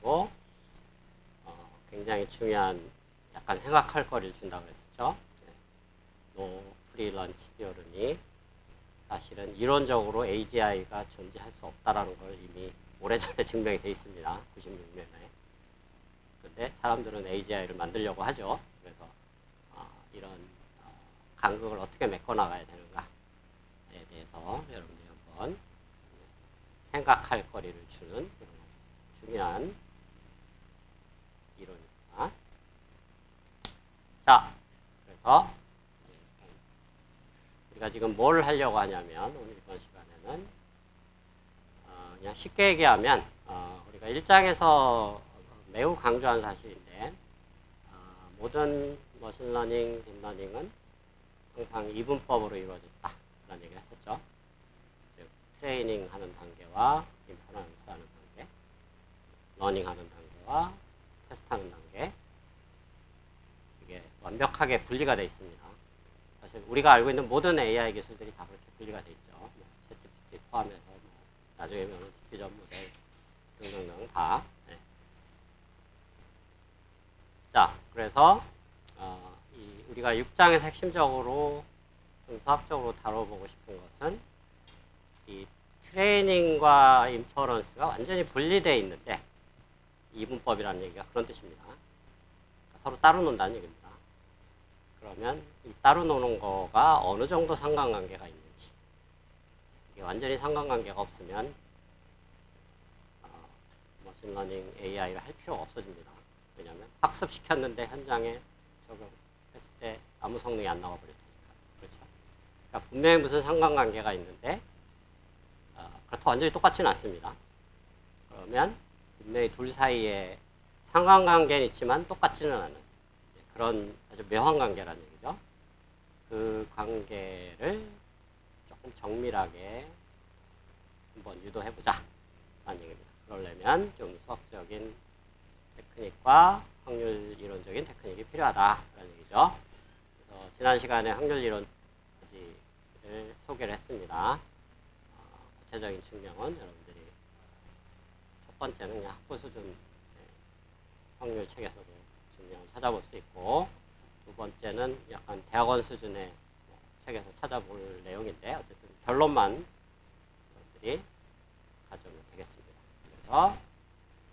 그리고 굉장히 중요한 약간 생각할 거리를 준다고 그랬었죠. 노 프리 런치 디어름이 사실은 이론적으로 AGI가 존재할 수 없다라는 걸 이미 오래전에 증명이 되어 있습니다. 96년에. 근데 사람들은 AGI를 만들려고 하죠. 그래서 이런 간극을 어떻게 메꿔나가야 되는가에 대해서 여러분들이 한번 생각할 거리를 주는 그런 중요한 이론입니다. 자, 그래서 우리가 지금 뭘 하려고 하냐면 오늘 이번 시간에는 그냥 쉽게 얘기하면 우리가 1장에서 매우 강조한 사실인데 모든 머신러닝, 딥러닝은 항상 이분법으로 이루어졌다 라는 얘기를 했었죠. 즉 트레이닝 하는 단계와 인퍼런스 하는 단계, 러닝 하는 단계와 테스트 하는 단계, 이게 완벽하게 분리가 되어 있습니다. 사실 우리가 알고 있는 모든 AI 기술들이 다 그렇게 분리가 되어 있죠. 챗GPT 포함해서 나중에 보면 디퓨전 모델 등등등 다. 네. 자, 그래서 우리가 6장에서 핵심적으로 좀 수학적으로 다뤄보고 싶은 것은 이 트레이닝과 인퍼런스가 완전히 분리되어 있는데 이분법이라는 얘기가 그런 뜻입니다. 서로 따로 논다는 얘기입니다. 그러면 이 따로 노는 거가 어느 정도 상관관계가 있는지, 이게 완전히 상관관계가 없으면 머신러닝 AI를 할 필요가 없어집니다. 왜냐하면 학습시켰는데 현장에 적용했을 때 아무 성능이 안 나와 버릴 테니까. 그렇죠? 그러니까 분명히 무슨 상관관계가 있는데 그렇다고 완전히 똑같지는 않습니다. 그러면 분명히 둘 사이에 상관관계는 있지만 똑같지는 않은 그런 아주 묘한 관계라는 얘기죠. 그 관계를 조금 정밀하게 한번 유도해보자 라는 얘기입니다. 그러려면 좀 수학적인 테크닉과 확률 이론적인 테크닉이 필요하다라는 얘기죠. 그래서 지난 시간에 확률 이론을 소개를 했습니다. 구체적인 측명은 여러분들이 첫 번째는 그냥 학부 수준 확률 책에서도 증명을 찾아볼 수 있고, 두 번째는 약간 대학원 수준의 책에서 찾아볼 내용인데 어쨌든 결론만 여러분들이 가져오면 되겠습니다. 그래서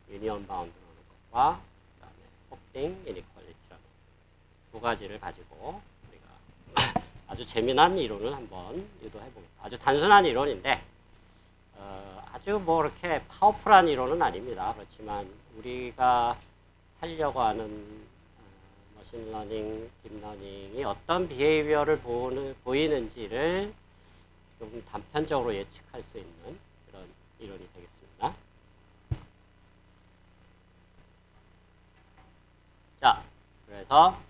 유니언 바운드라는 것과 그다음에 폭딩 이니퀄리티라는 두 가지를 가지고 우리가 아주 재미난 이론을 한번 유도해보겠다. 아주 단순한 이론인데 아주 뭐 이렇게 파워풀한 이론은 아닙니다. 그렇지만 우리가 하려고 하는 머신러닝, 딥러닝이 어떤 비헤이비어를 보이는지를 좀 단편적으로 예측할 수 있는 그런 이론이 되겠습니다. 자, 그래서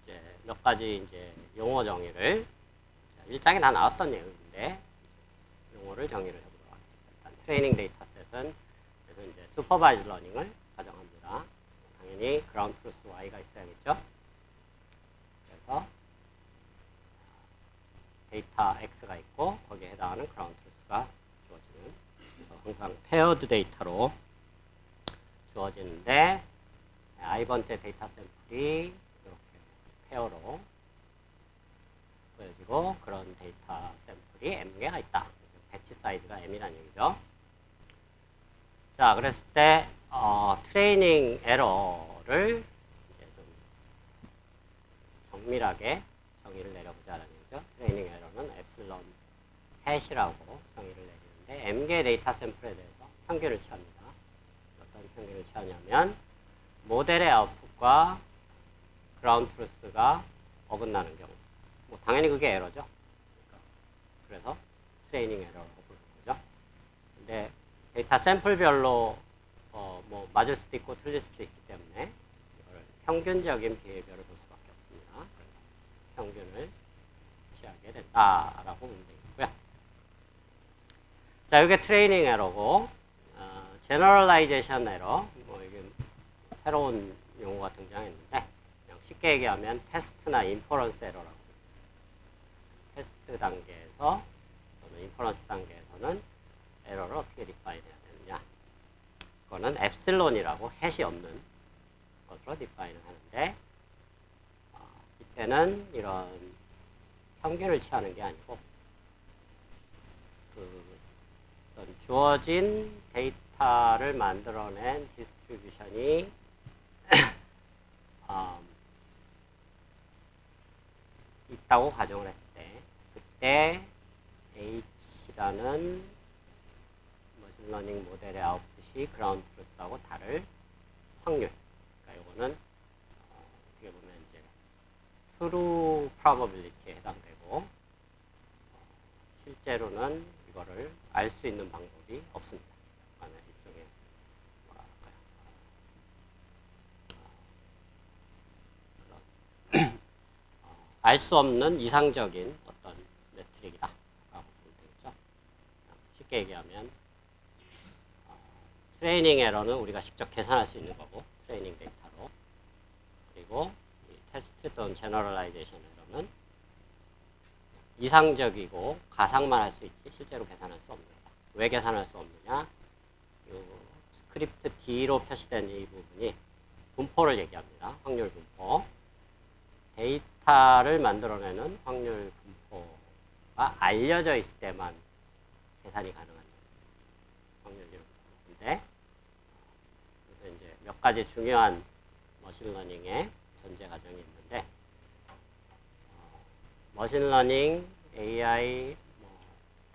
이제 몇 가지 이제 용어 정의를 1장에 다 나왔던 내용인데 용어를 정의를 해보도록 하겠습니다. 일단 트레이닝 데이터셋은 그래서 이제 슈퍼바이즈 러닝을 가정합니다. 당연히 그라운드 트루스 Y가 있어야겠죠. 그래서 데이터 X가 있고 거기에 해당하는 그라운드 트루스가 주어지는, 그래서 항상 페어드 데이터로 주어지는데 i번째 데이터 샘플이 이렇게 페어로 보여지고 그런 데이터 샘플이 m개가 있다. 배치 사이즈가 m이라는 얘기죠. 자, 그랬을 때 트레이닝 에러를 이제 좀 정밀하게 정의를 내려보자는 얘기죠. 트레이닝 에러는 엡실론 헥이라고 정의를 내리는데 m개 데이터 샘플에 대해서 평균을 취합니다. 어떤 평균을 취하냐면 모델의 아웃풋과 그라운드 트루스가 어긋나는 경우, 뭐 당연히 그게 에러죠. 그래서 트레이닝 에러라고 부르는 거죠. 근데 데이터 샘플별로 뭐 맞을 수도 있고 틀릴 수도 있기 때문에 이걸 평균적인 비हे비어를 볼 수밖에 없습니다. 그래서 평균을 취하게 된다라고 보면 되겠고요. 자, 이게 트레이닝 에러고, 제너럴라이제이션 에러, 뭐 이게 새로운 용어가 등장했는데 그냥 쉽게 얘기하면 테스트나 인퍼런스 에러라고. 테스트 단계에서 또는 인퍼런스 단계에서는 에러를 어떻게 디파인 해야 되느냐, 거는 엡실론이라고 해시 없는 것으로 디파인을 하는데 이때는 이런 평균을 취하는 게 아니고 어떤 주어진 데이터를 만들어낸 디스트리뷰션이 있다고 가정을 했을 때 그때 H라는 머신러닝 모델의 아웃풋이 그라운드 트루스하고 다를 확률. 그러니까 이거는 어떻게 보면 이제 true probability에 해당되고 실제로는 이거를 알 수 있는 방법이 없습니다. 그러니까 일종의 알 수 없는 이상적인 어떤 매트릭이다 라고 보면 되겠죠. 쉽게 얘기하면 트레이닝 에러는 우리가 직접 계산할 수 있는 거고 트레이닝 데이터로, 그리고 테스트 또는 제너럴라이제이션 에러는 이상적이고 가상만 할 수 있지 실제로 계산할 수 없는 거다. 왜 계산할 수 없느냐? 이 스크립트 D로 표시된 이 부분이 분포를 얘기합니다. 확률 분포. 데이터를 만들어내는 확률 분포가 알려져 있을 때만 계산이 가능한 확률 이론인데, 그래서 이제 몇 가지 중요한 머신러닝의 전제 과정이 있는데, 머신러닝, AI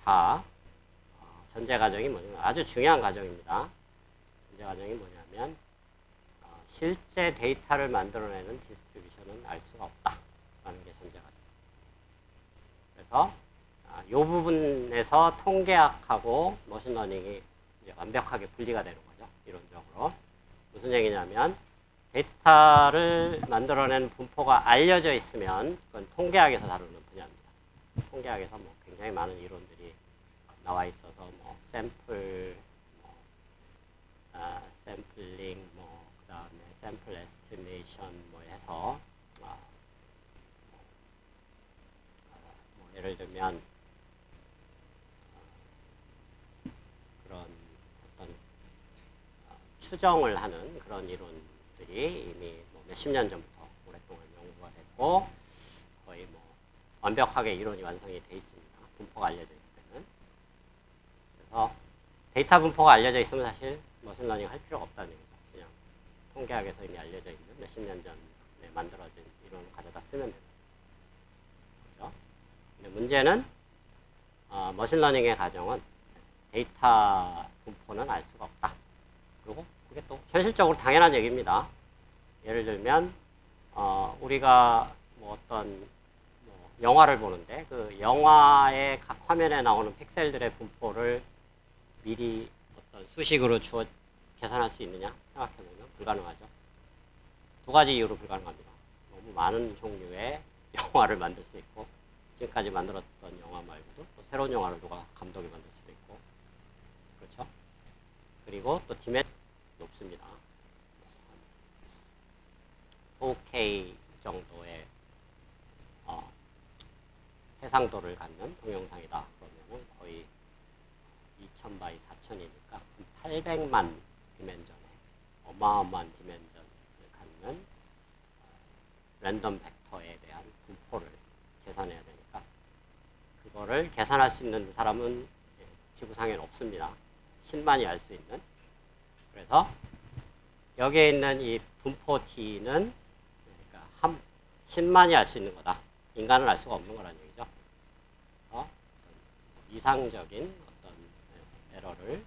다 전제 과정이 뭐냐면 아주 중요한 과정입니다. 전제 과정이 뭐냐면 실제 데이터를 만들어내는 디스트리뷰션은 알 수가 없다라는 게 전제 과정. 그래서 이 부분에서 통계학하고 머신러닝이 이제 완벽하게 분리가 되는 거죠. 이론적으로. 무슨 얘기냐면 데이터를 만들어낸 분포가 알려져 있으면 그건 통계학에서 다루는 분야입니다. 통계학에서 뭐 굉장히 많은 이론들이 나와 있어서 뭐 샘플, 샘플링, 그다음에 샘플 에스티메이션 해서 예를 들면 그런 어떤 추정을 하는 그런 이론들이 이미 뭐 몇십 년 전부터 오랫동안 연구가 됐고 거의 뭐 완벽하게 이론이 완성이 돼 있습니다. 분포가 알려져 있을 때는. 그래서 데이터 분포가 알려져 있으면 사실 머신러닝 할 필요가 없다는 얘기죠. 그냥 통계학에서 이미 알려져 있는 몇십 년 전에 만들어진 이론을 가져다 쓰면 됩니다. 그렇죠? 근데 문제는 머신러닝의 가정은 데이터 분포는 알 수가 없다. 그리고 그게 또 현실적으로 당연한 얘기입니다. 예를 들면 우리가 뭐 어떤 영화를 보는데 그 영화의 각 화면에 나오는 픽셀들의 분포를 미리 어떤 수식으로 계산할 수 있느냐 생각해보면 불가능하죠. 두 가지 이유로 불가능합니다. 너무 많은 종류의 영화를 만들 수 있고 지금까지 만들었던 영화 말고도 또 새로운 영화를 누가 감독이 만들 수도 있고 그렇죠. 그리고 또 디멘션이 높습니다. 4K 정도의 해상도를 갖는 동영상이다. 그러면 거의 2000 by 4000이니까 800만 디멘전의 어마어마한 디멘전을 갖는 랜덤 벡터에 대한 분포를 계산해야 되니까 그거를 계산할 수 있는 사람은 지구상에는 없습니다. 신만이 알 수 있는. 그래서 여기에 있는 이 분포 T는 그러니까 신만이 알 수 있는 거다. 인간은 알 수가 없는 거라는 얘기죠. 그래서 이상적인 어떤 에러를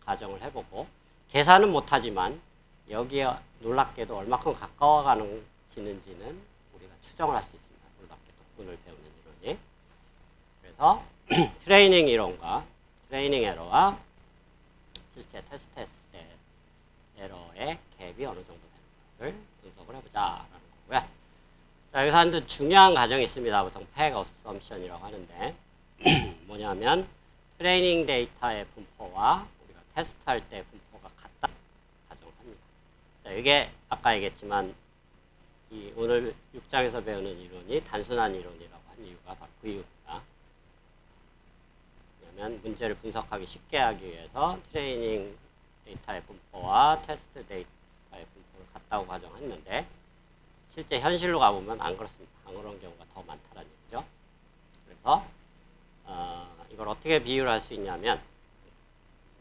가정을 해보고 계산은 못하지만 여기에 놀랍게도 얼마큼 가까워지는지는 우리가 추정을 할 수 있습니다. 놀랍게도 운을 배우는 이론이. 그래서 트레이닝 이론과 트레이닝 에러와 실제 테스트했을 때 에러의 갭이 어느 정도 되는가를 분석을 해보자라는 거고요. 자, 여기서 한 중요한 가정이 있습니다. 보통 peg assumption이라고 하는데 뭐냐면 트레이닝 데이터의 분포와 우리가 테스트할 때 분포가 같다 가정을 합니다. 자, 이게 아까 얘기했지만 이 오늘 6장에서 배우는 이론이 단순한 이론이라고 한 이유가 바로 그 이유입니다. 왜냐하면 문제를 분석하기 쉽게 하기 위해서 트레이닝 데이터의 분포와 테스트 데이터의 분포를 같다고 가정했는데 실제 현실로 가보면 안 그렇습니다. 안 그런 경우가 더 많다는 얘기죠. 그래서 이걸 어떻게 비유를 할 수 있냐면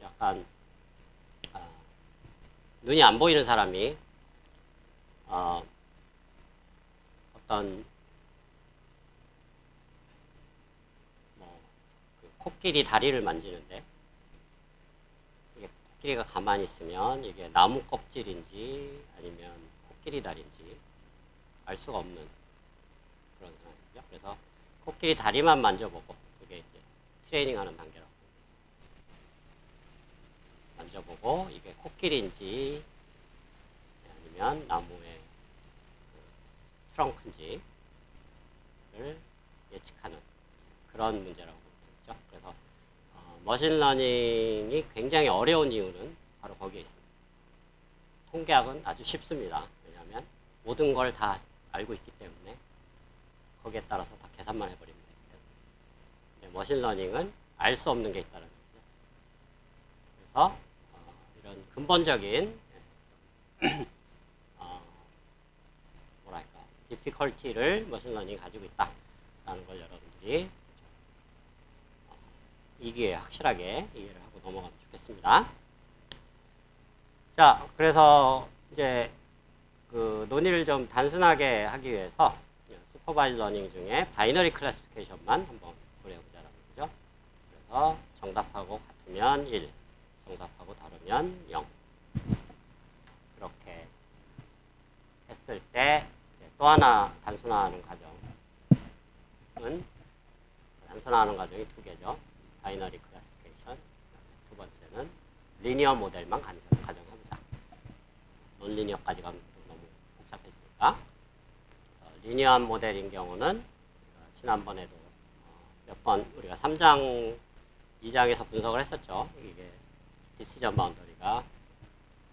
약간 눈이 안 보이는 사람이 어떤 그 코끼리 다리를 만지는데 이게 코끼리가 가만히 있으면 이게 나무 껍질인지 아니면 코끼리 다리인지 알 수가 없는 그런 상황이죠. 그래서 코끼리 다리만 만져보고 이게 이제 트레이닝하는 단계라고 만져보고 이게 코끼리인지 아니면 나무의 트렁크인지를 예측하는 그런 문제라고 보면 되겠죠. 그래서 머신러닝이 굉장히 어려운 이유는 바로 거기에 있습니다. 통계학은 아주 쉽습니다. 왜냐하면 모든 걸 다 알고 있기 때문에 거기에 따라서 다 계산만 해버리면 되기 때문에. 근데 머신러닝은 알 수 없는 게 있다는 거죠. 그래서 이런 근본적인 뭐랄까 디피컬티를 머신러닝이 가지고 있다라는 걸 여러분들이 이 기회에 확실하게 이해를 하고 넘어가면 좋겠습니다. 자, 그래서 이제 그 논의를 좀 단순하게 하기 위해서 슈퍼바이즈 러닝 중에 바이너리 클래시피케이션만 한번 고려해보자라는 거죠. 그래서 정답하고 같으면 1, 정답하고 다르면 0. 그렇게 했을 때 또 하나 단순화하는 과정이 두 개죠. 바이너리 클래시피케이션. 두 번째는 리니어 모델만 가정해보자. 논리니어까지 가면 너무 복잡해지니까. 리니어 모델인 경우는 지난번에도 몇 번 우리가 3장, 2장에서 분석을 했었죠. 이게 디시전 바운더리가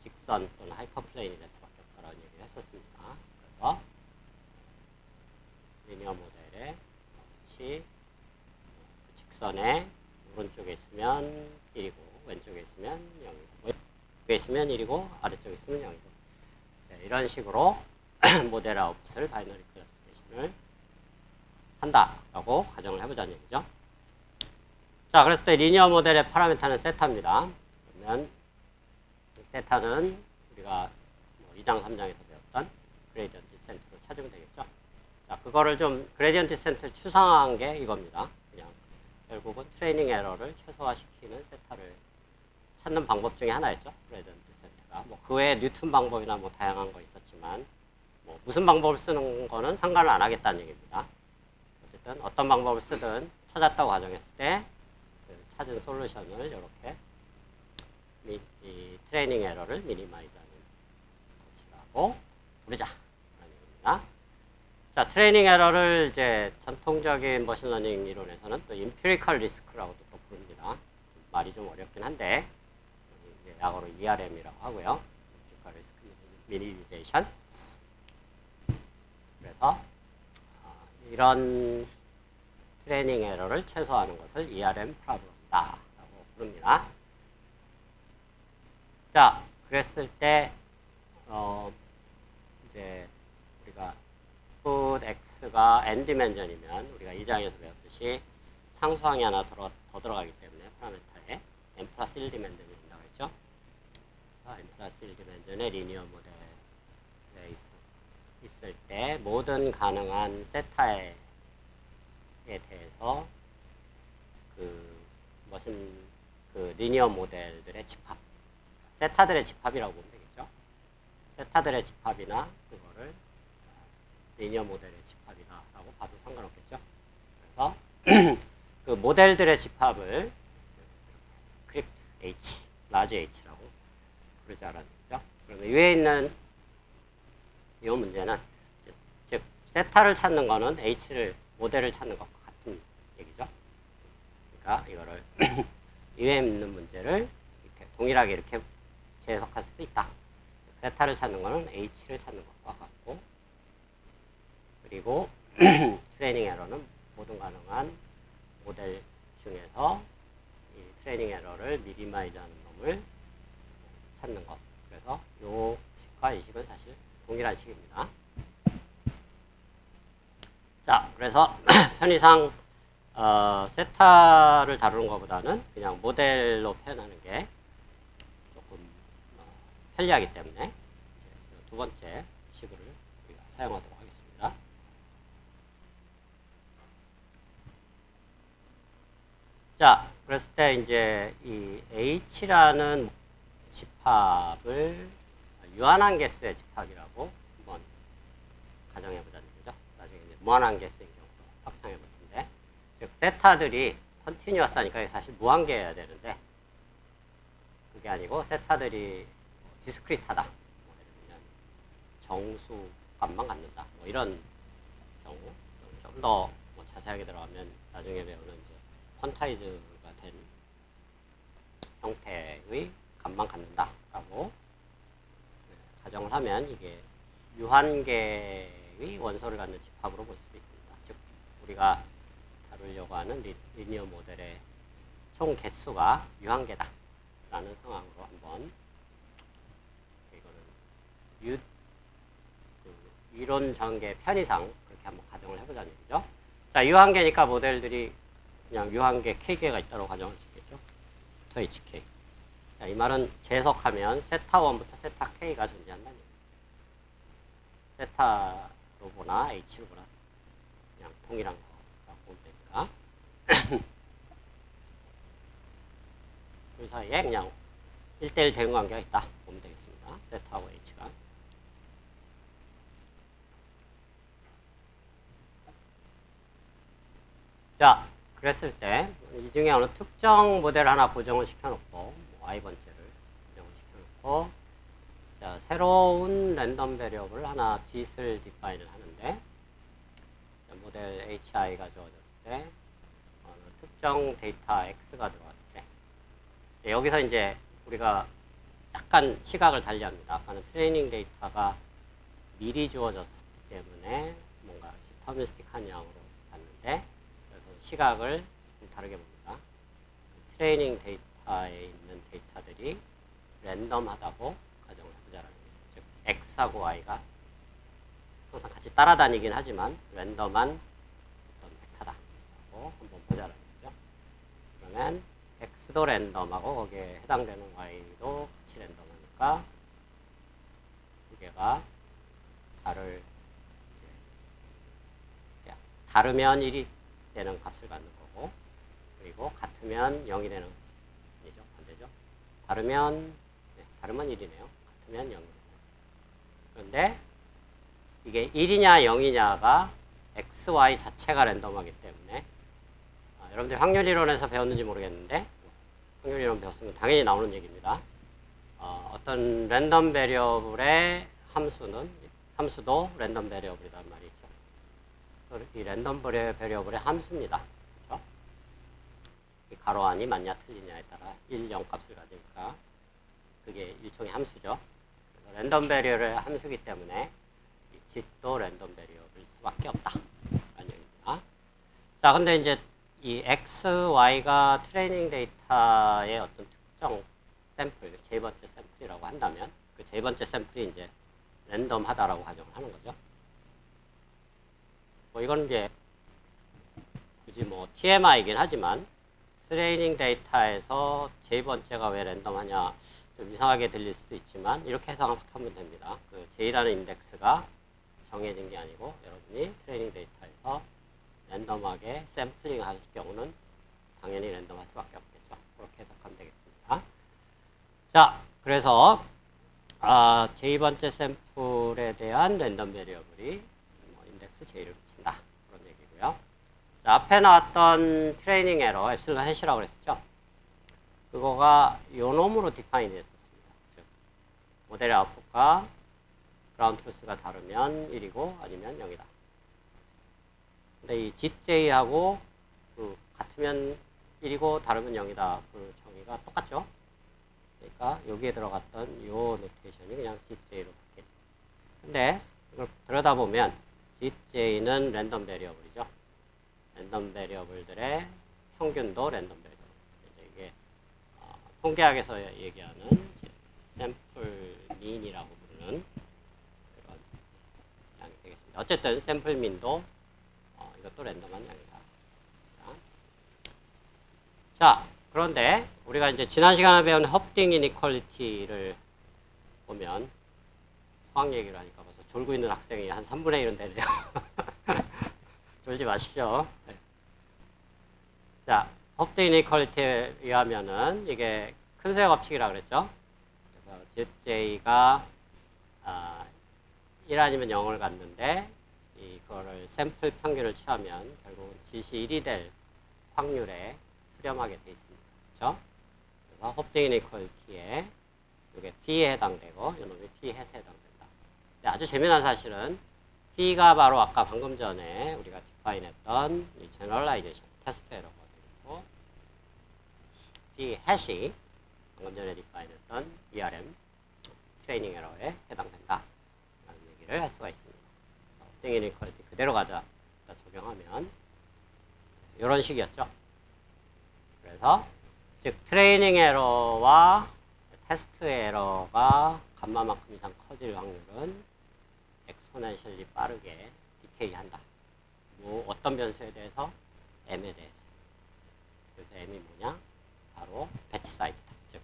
직선 또는 하이퍼플레인이 될 수밖에 없다라는 얘기를 했었습니다. 그래서 리니어 모델의 그 직선의 오른쪽에 있으면 1이고 왼쪽에 있으면 0이고 왼쪽에 있으면 1이고 아래쪽에 있으면 0이고 네, 이런 식으로 모델 아웃풋을 바이너리 클래시피케이션을 한다라고 가정을 해보자는 얘기죠. 자, 그랬을 때 리니어 모델의 파라미터는 세타입니다. 그러면 세타는 우리가 2장, 3장에서 배웠던 그레디언트 디센트로 찾으면 되겠죠. 자, 그거를 좀 그레디언트 디센트를 추상화한 게 이겁니다. 그냥 결국은 트레이닝 에러를 최소화시키는 세타를 찾는 방법 중에 하나였죠. 그레디언트 디센트가. 뭐 그 외에 뉴턴 방법이나 뭐 다양한 거 있었지만 뭐 무슨 방법을 쓰는 거는 상관을 안 하겠다는 얘기입니다. 어쨌든 어떤 방법을 쓰든 찾았다고 가정했을 때 그 찾은 솔루션을 이렇게 이 트레이닝 에러를 미니마이즈하는 것이라고 부르자라는 얘기입니다. 자, 트레이닝 에러를 이제 전통적인 머신러닝 이론에서는 또 임피리컬 리스크라고도 또 부릅니다. 말이 좀 어렵긴 한데 약어로 ERM이라고 하고요. 임피리컬 리스크 미니미제이션. 그래서 이런 트레이닝 에러를 최소화하는 것을 ERM 프로블럼이다라고 부릅니다. 자, 그랬을 때 이제 우리가 put x가 n 디멘전이면 우리가 2장에서 배웠듯이 상수항이 하나 더 들어가기 때문에 파라미터에 n 플러스 1 디멘전이 된다고 했죠. n 플러스 1 디멘전의 리니어 모델에 있을 때 모든 가능한 세타에 대해서 그 리니어 모델들의 집합, 세타들의 집합이라고 보면 되겠죠. 세타들의 집합이나 그거를 리니어 모델의 집합이다라고 봐도 상관없겠죠. 그래서 그 모델들의 집합을 스크립트 H, 라지 H라고 부르자라는 거죠. 그러면 위에 있는 이 문제는 즉 세타를 찾는 거는 모델을 찾는 것과 같은 얘기죠. 그러니까 이거를 위에 있는 문제를 이렇게 동일하게 이렇게 재해석할 수도 있다. 즉 세타를 찾는 거는 H를 찾는 것과 같고, 그리고 트레이닝 에러는 모든 가능한 모델 중에서 이 트레이닝 에러를 미니마이즈하는 놈을 동일한 식입니다. 자, 그래서 편의상 세타를 다루는 것보다는 그냥 모델로 표현하는 게 조금 편리하기 때문에 이제 두 번째 식을 우리가 사용하도록 하겠습니다. 자, 그랬을 때 이제 이 H라는 집합을 유한한 개수의 집합이라고 한번 가정해보자는 얘기죠. 나중에 이제 무한한 개수인 경우로 확장해 볼 텐데, 즉 세타들이 컨티뉴어스하니까 사실 무한계여야 되는데 그게 아니고 세타들이 디스크리트하다, 뭐 예를 들면 정수값만 갖는다, 뭐 이런 경우, 좀 더 뭐 자세하게 들어가면 나중에 배우는 이제 퀀타이즈가 된 형태의 값만 갖는다라고 가정을 하면 이게 유한계의 원소를 갖는 집합으로 볼 수도 있습니다. 즉 우리가 다루려고 하는 리니어 모델의 총 개수가 유한계다 라는 상황으로 한번 이거는 이론 전개 편의상 그렇게 한번 가정을 해보자는 얘기죠. 자, 유한계니까 모델들이 그냥 유한계 K계가 있다고 가정할 수 있겠죠. 부터 HK. 자, 이 말은 재석하면 세타 1부터 세타 K가 존재한다는 얘기예요. 세타로 보나 H로 보나 그냥 동일한 거라고 보면 되니까. 그 사이에 그냥 1대1 대응 관계가 있다 보면 되겠습니다. 세타하고 H가. 자, 그랬을 때 이 중에 어느 특정 모델 하나 보정을 시켜놓고 뭐 I번째를 보정을 시켜놓고 자, 새로운 랜덤 베리어블 하나 짓을 디파인을 하는데 자, 모델 HI가 주어졌을 때 어느 특정 데이터 X가 들어왔을 때 여기서 이제 우리가 약간 시각을 달리합니다. 아까는 트레이닝 데이터가 미리 주어졌기 때문에 뭔가 디터미스틱한 양으로 봤는데 그래서 시각을 좀 다르게 봅니다. 트레이닝 데이터에 있는 데이터들이 랜덤하다고 가정을 해보자라는 거죠. 즉 X하고 Y가 항상 같이 따라다니긴 하지만 랜덤한 어떤 벡터다라고 한번 보자라는 거죠. 그러면 X도 랜덤하고 거기에 해당되는 Y도 같이 랜덤하니까 두 개가 다르면 1이 되는 값을 갖는 거고 그리고 같으면 0이 되는 아니죠, 반대죠. 다르면 1이네요. 같으면 0이네요. 그런데 이게 1이냐 0이냐가 x, y 자체가 랜덤하기 때문에 여러분들 확률이론에서 배웠는지 모르겠는데 확률이론 배웠으면 당연히 나오는 얘기입니다. 어떤 랜덤 베리어블의 함수도 랜덤 베리어블이란 말이죠. 이 랜덤 베리어블의 함수입니다. 그렇죠? 이 가로 안이 맞냐 틀리냐에 따라 1, 0 값을 가지니까 그게 일종의 함수죠. 그래서 랜덤 베리어블의 함수이기 때문에 이 짓도 랜덤 베리어블일 수밖에 없다. 라는 얘기입니다. 자, 근데 이제 이 X, Y가 트레이닝 데이터의 어떤 특정 샘플, 제2번째 샘플이라고 한다면 그 제2번째 샘플이 이제 랜덤하다라고 가정을 하는 거죠. 뭐 이건 이제 굳이 뭐 TMI이긴 하지만 트레이닝 데이터에서 제2번째가 왜 랜덤하냐 좀 이상하게 들릴 수도 있지만 이렇게 해석하면 됩니다. 그 J라는 인덱스가 정해진 게 아니고 여러분이 트레이닝 데이터에서 랜덤하게 샘플링 할 경우는 당연히 랜덤할 수밖에 없겠죠. 그렇게 해석하면 되겠습니다. 자, 그래서 제2번째 샘플에 대한 랜덤 베리어블이 뭐 인덱스 J를 붙인다. 그런 얘기고요. 자, 앞에 나왔던 트레이닝 에러 엡실론 해시라고 그랬었죠. 그거가 요 놈으로 디파인 됐었습니다. 즉 모델의 아웃풋과 그라운드 트루스가 다르면 1이고 아니면 0이다. 근데 이 GJ하고 그 같으면 1이고 다르면 0이다. 그 정의가 똑같죠. 그러니까 여기에 들어갔던 요 노테이션이 그냥 GJ로 바뀌죠. 근데 이걸 들여다보면 GJ는 랜덤 베리어블이죠. 랜덤 베리어블들의 평균도 랜덤 베리어블. 이게 통계학에서 얘기하는 샘플 민이라고 부르는 그런 어쨌든 샘플 민도 이것도 랜덤한 양이다. 자, 그런데 우리가 이제 지난 시간에 배운 헙딩 이니퀄리티를 보면 수학 얘기를 하니까 벌써 졸고 있는 학생이 한 3분의 1은 되네요. 졸지 마시죠. 네. 자, 헙딩 이니퀄리티에 의하면은 이게 큰수의 법칙이라고 그랬죠. 그래서 ZJ가 1 아니면 0을 갖는데 이거를 샘플 평균을 취하면 결국은 GC 1이 될 확률에 수렴하게 돼 있습니다. 그렇죠? 그래서 헙딩 이니퀄리티에 이게 P에 해당되고 이놈이 P 햇에 해당된다. 근데 아주 재미난 사실은 P가 바로 아까 방금 전에 우리가 디파인했던 이 제너럴라이제이션 테스트 에러가 되고 P 햇이 방금 전에 디파인했던 ERM 트레이닝 에러에 해당된다 라는 얘기를 할 수가 있습니다. 헙딩 이니퀄리티 그대로 가져다 적용하면 이런 식이었죠. 그래서 즉 트레이닝 에러와 테스트 에러가 감마만큼 이상 커질 확률은 엑스포넨셜리 빠르게 디케이한다. 뭐 어떤 변수에 대해서? M에 대해서. 그래서 M이 뭐냐? 바로 배치 사이즈다. 즉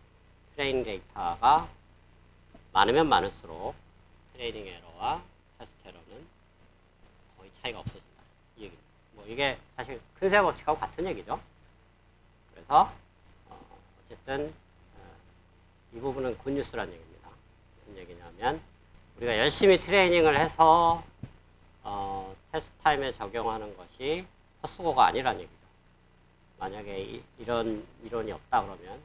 트레이닝 데이터가 많으면 많을수록 트레이닝 에러와 테스트 에러는 거의 차이가 없어진다. 이 얘기입니다. 뭐 이게 사실 큰세 법칙하고 같은 얘기죠. 그래서 어쨌든 이 부분은 굿뉴스라는 얘기입니다. 무슨 얘기냐면 우리가 열심히 트레이닝을 해서 테스트 타임에 적용하는 것이 헛수고가 아니라는 얘기죠. 만약에 이런 이론이 없다 그러면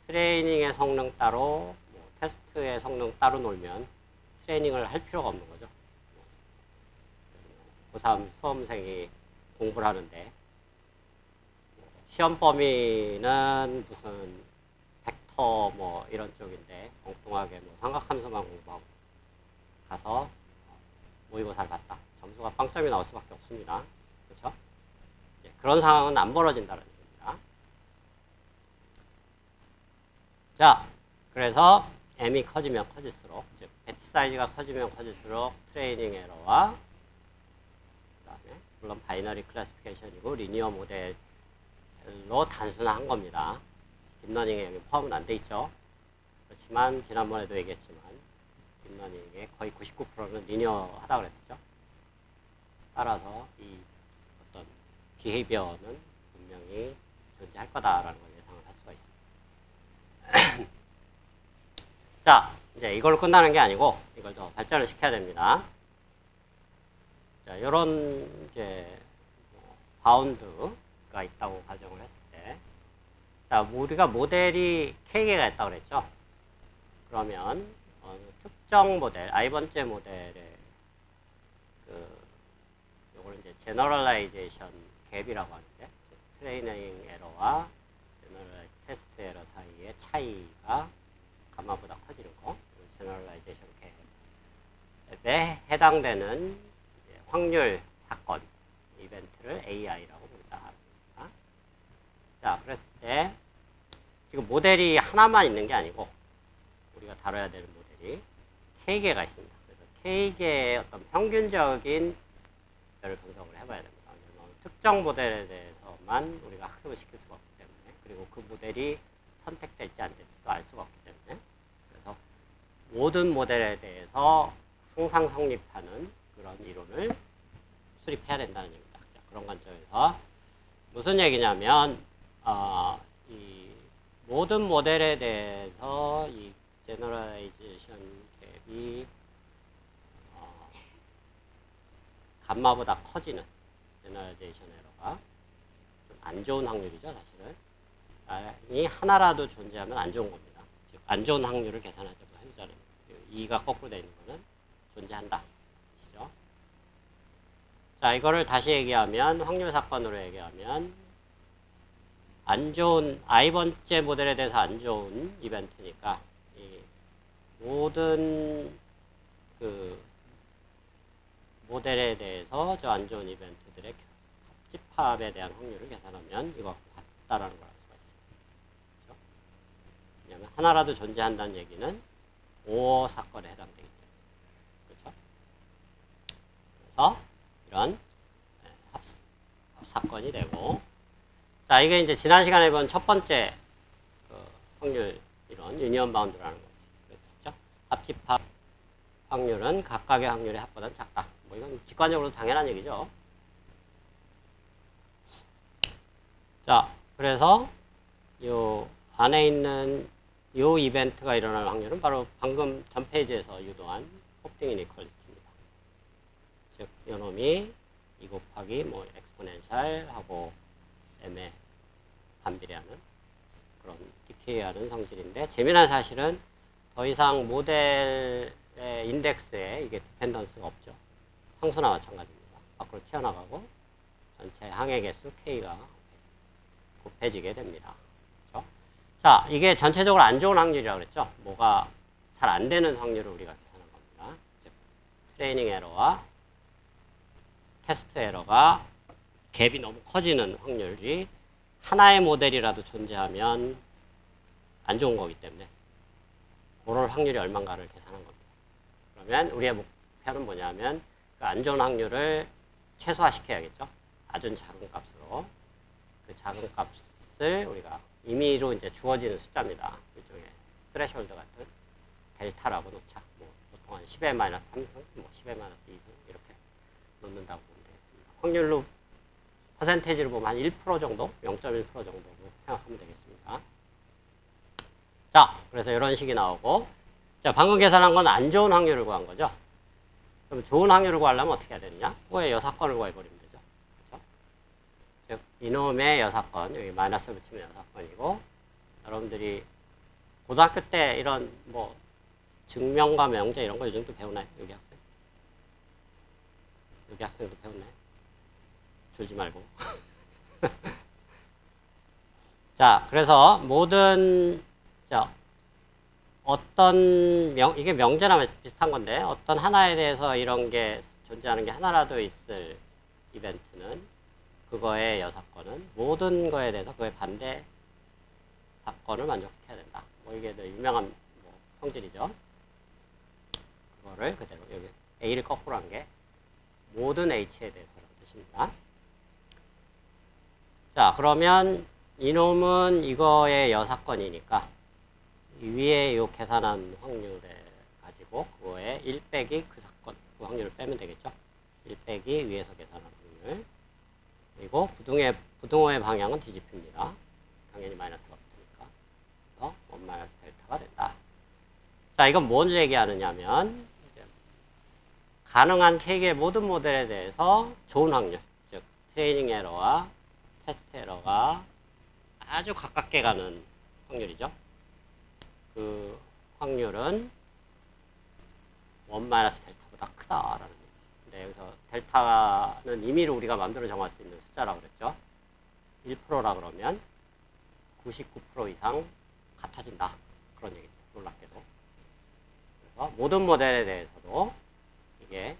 트레이닝의 성능 따로 뭐 테스트의 성능 따로 놀면 트레이닝을 할 필요가 없는 거죠. 고3 수험생이 공부를 하는데 시험 범위는 무슨 벡터 뭐 이런 쪽인데 엉뚱하게 뭐 삼각함수만 공부하고 가서 모의고사를 봤다. 점수가 빵점이 나올 수밖에 없습니다. 그렇죠? 그런 상황은 안 벌어진다는 얘기입니다. 자, 그래서 M이 커지면 커질수록, 즉 배치 사이즈가 커지면 커질수록 트레이닝 에러와 그다음에 물론 바이너리 클래시피케이션이고 리니어 모델로 단순화한 겁니다. 딥러닝에 여기 포함은 안 돼 있죠. 그렇지만 지난번에도 얘기했지만 딥러닝의 거의 99%는 리니어하다 그랬었죠. 따라서 이 어떤 비헤이비어는 분명히 존재할 거다라는 걸 예상을 할 수가 있습니다. 자, 이제 이걸로 끝나는 게 아니고 이걸 더 발전을 시켜야 됩니다. 자, 이런 이제 바운드가 있다고 가정을 했을 때, 자, 우리가 모델이 K개가 있다고 그랬죠. 그러면 특정 모델, i번째 모델의 요걸 이제 제너럴라이제이션 갭이라고 하는데, 트레이닝 에러와 테스트 에러 사이의 차이가 감마보다 커지는 거, 제너럴라이제이션 갭에 해당되는 확률 사건 이벤트를 AI라고 부르자. 자, 그랬을 때 지금 모델이 하나만 있는 게 아니고 우리가 다뤄야 되는 모델이 K개가 있습니다. 그래서 K개의 어떤 평균적인 모델을 분석을 해봐야 됩니다. 왜냐하면 특정 모델에 대해서만 우리가 학습을 시킬 수가 없기 때문에, 그리고 그 모델이 선택될지 안 될지도 알 수가 없기 때문에, 그래서 모든 모델에 대해서 항상 성립하는 그런 이론을 수립해야 된다는 얘기입니다. 그런 관점에서 무슨 얘기냐면 이 모든 모델에 대해서 이 제너럴라이제이션 갭이 감마보다 커지는 제너럴라이제이션 에러가 좀 안 좋은 확률이죠, 사실은. 이 하나라도 존재하면 안 좋은 겁니다. 즉, 안 좋은 확률을 계산하자고 해보자는 2가 거꾸로 되어 있는 거는 존재한다. 아시죠? 자, 이거를 다시 얘기하면, 확률 사건으로 얘기하면, 안 좋은, i번째 모델에 대해서 안 좋은 이벤트니까, 이 모든 그 모델에 대해서 저 안 좋은 이벤트들의 합집합에 대한 확률을 계산하면 이거 같다라는 걸 알 수가 있습니다. 그렇죠? 왜냐하면 하나라도 존재한다는 얘기는 5 사건에 해당되기 때문에. 그렇죠? 그래서 이런 합사건이 되고, 자, 이게 이제 지난 시간에 본 첫 번째 그 확률 이론, 유니언 바운드라는 거였죠. 합집합 확률은 각각의 확률의 합보다는 작다. 뭐 이건 직관적으로 당연한 얘기죠. 자, 그래서 요 안에 있는 요 이벤트가 일어날 확률은 바로 방금 전 페이지에서 유도한 홉딩 이니퀄리티입니다. 즉, 요놈이 2 곱하기 뭐 엑스포넨셜 하고 m에 반비례하는 그런 디케이하는 성질인데, 재미난 사실은 더 이상 모델의 인덱스에 이게 디펜던스가 없죠. 상수나 마찬가지입니다. 밖으로 튀어나가고 전체 항해 개수 k가 곱해지게 됩니다. 그렇죠? 자, 이게 전체적으로 안 좋은 확률이라고 그랬죠. 뭐가 잘 안 되는 확률을 우리가 계산한 겁니다. 즉, 트레이닝 에러와 테스트 에러가 갭이 너무 커지는 확률이 하나의 모델이라도 존재하면 안 좋은 거기 때문에 그럴 확률이 얼마인가를 계산한 겁니다. 그러면 우리의 목표는 뭐냐면 그 안 좋은 확률을 최소화시켜야겠죠. 아주 작은 값으로. 그 작은 값을 우리가 임의로 이제 주어지는 숫자입니다. 일종의 스레셜드 같은 델타라고 놓자. 뭐 보통 한 10의 마이너스 3승, 뭐 10의 마이너스 2승 이렇게 놓는다고 보면 되겠습니다. 확률로 퍼센테이지로 보면 한 1% 정도, 0.1% 정도로 생각하면 되겠습니다. 자, 그래서 이런 식이 나오고, 자, 방금 계산한 건 안 좋은 확률을 구한 거죠. 그럼 좋은 확률을 구하려면 어떻게 해야 되느냐? 그거의 여사건을 구해버리면 되죠. 그렇죠? 즉, 이놈의 여사건, 여기 마이너스 붙이면 여사건이고, 여러분들이 고등학교 때 이런 뭐 증명과 명제 이런 거 요즘도 배우나요? 여기 학생? 여기 학생도 배우나요? 졸지 말고. 자, 그래서 모든, 자, 어떤 이게 명제나 비슷한 건데, 어떤 하나에 대해서 이런 게 존재하는 게 하나라도 있을 이벤트는 그거의 여사건은 모든 거에 대해서 그의 반대 사건을 만족해야 된다. 뭐 이게 유명한 뭐 성질이죠. 그거를 그대로 여기 A를 거꾸로 한 게 모든 H에 대해서라는 뜻입니다. 자, 그러면 이놈은 이거의 여사건이니까 위에 요 계산한 확률에 가지고 그거에 1 빼기 그 사건, 그 확률을 빼면 되겠죠. 1 빼기 위에서 계산한 확률. 그리고 부등호의 방향은 뒤집힙니다. 당연히 마이너스가 붙으니까. 그래서 1 마이너스 델타가 된다. 자, 이건 뭘 얘기하느냐면 가능한 K의 모든 모델에 대해서 좋은 확률, 즉 트레이닝 에러와 테스트 에러가 아주 가깝게 가는 확률이죠. 그 확률은 1 마이너스 델타보다 크다라는 얘기죠. 근데 여기서 델타는 임의로 우리가 마음대로 정할 수 있는 숫자라고 그랬죠. 1%라 그러면 99% 이상 같아진다. 그런 얘기죠. 놀랍게도. 그래서 모든 모델에 대해서도 이게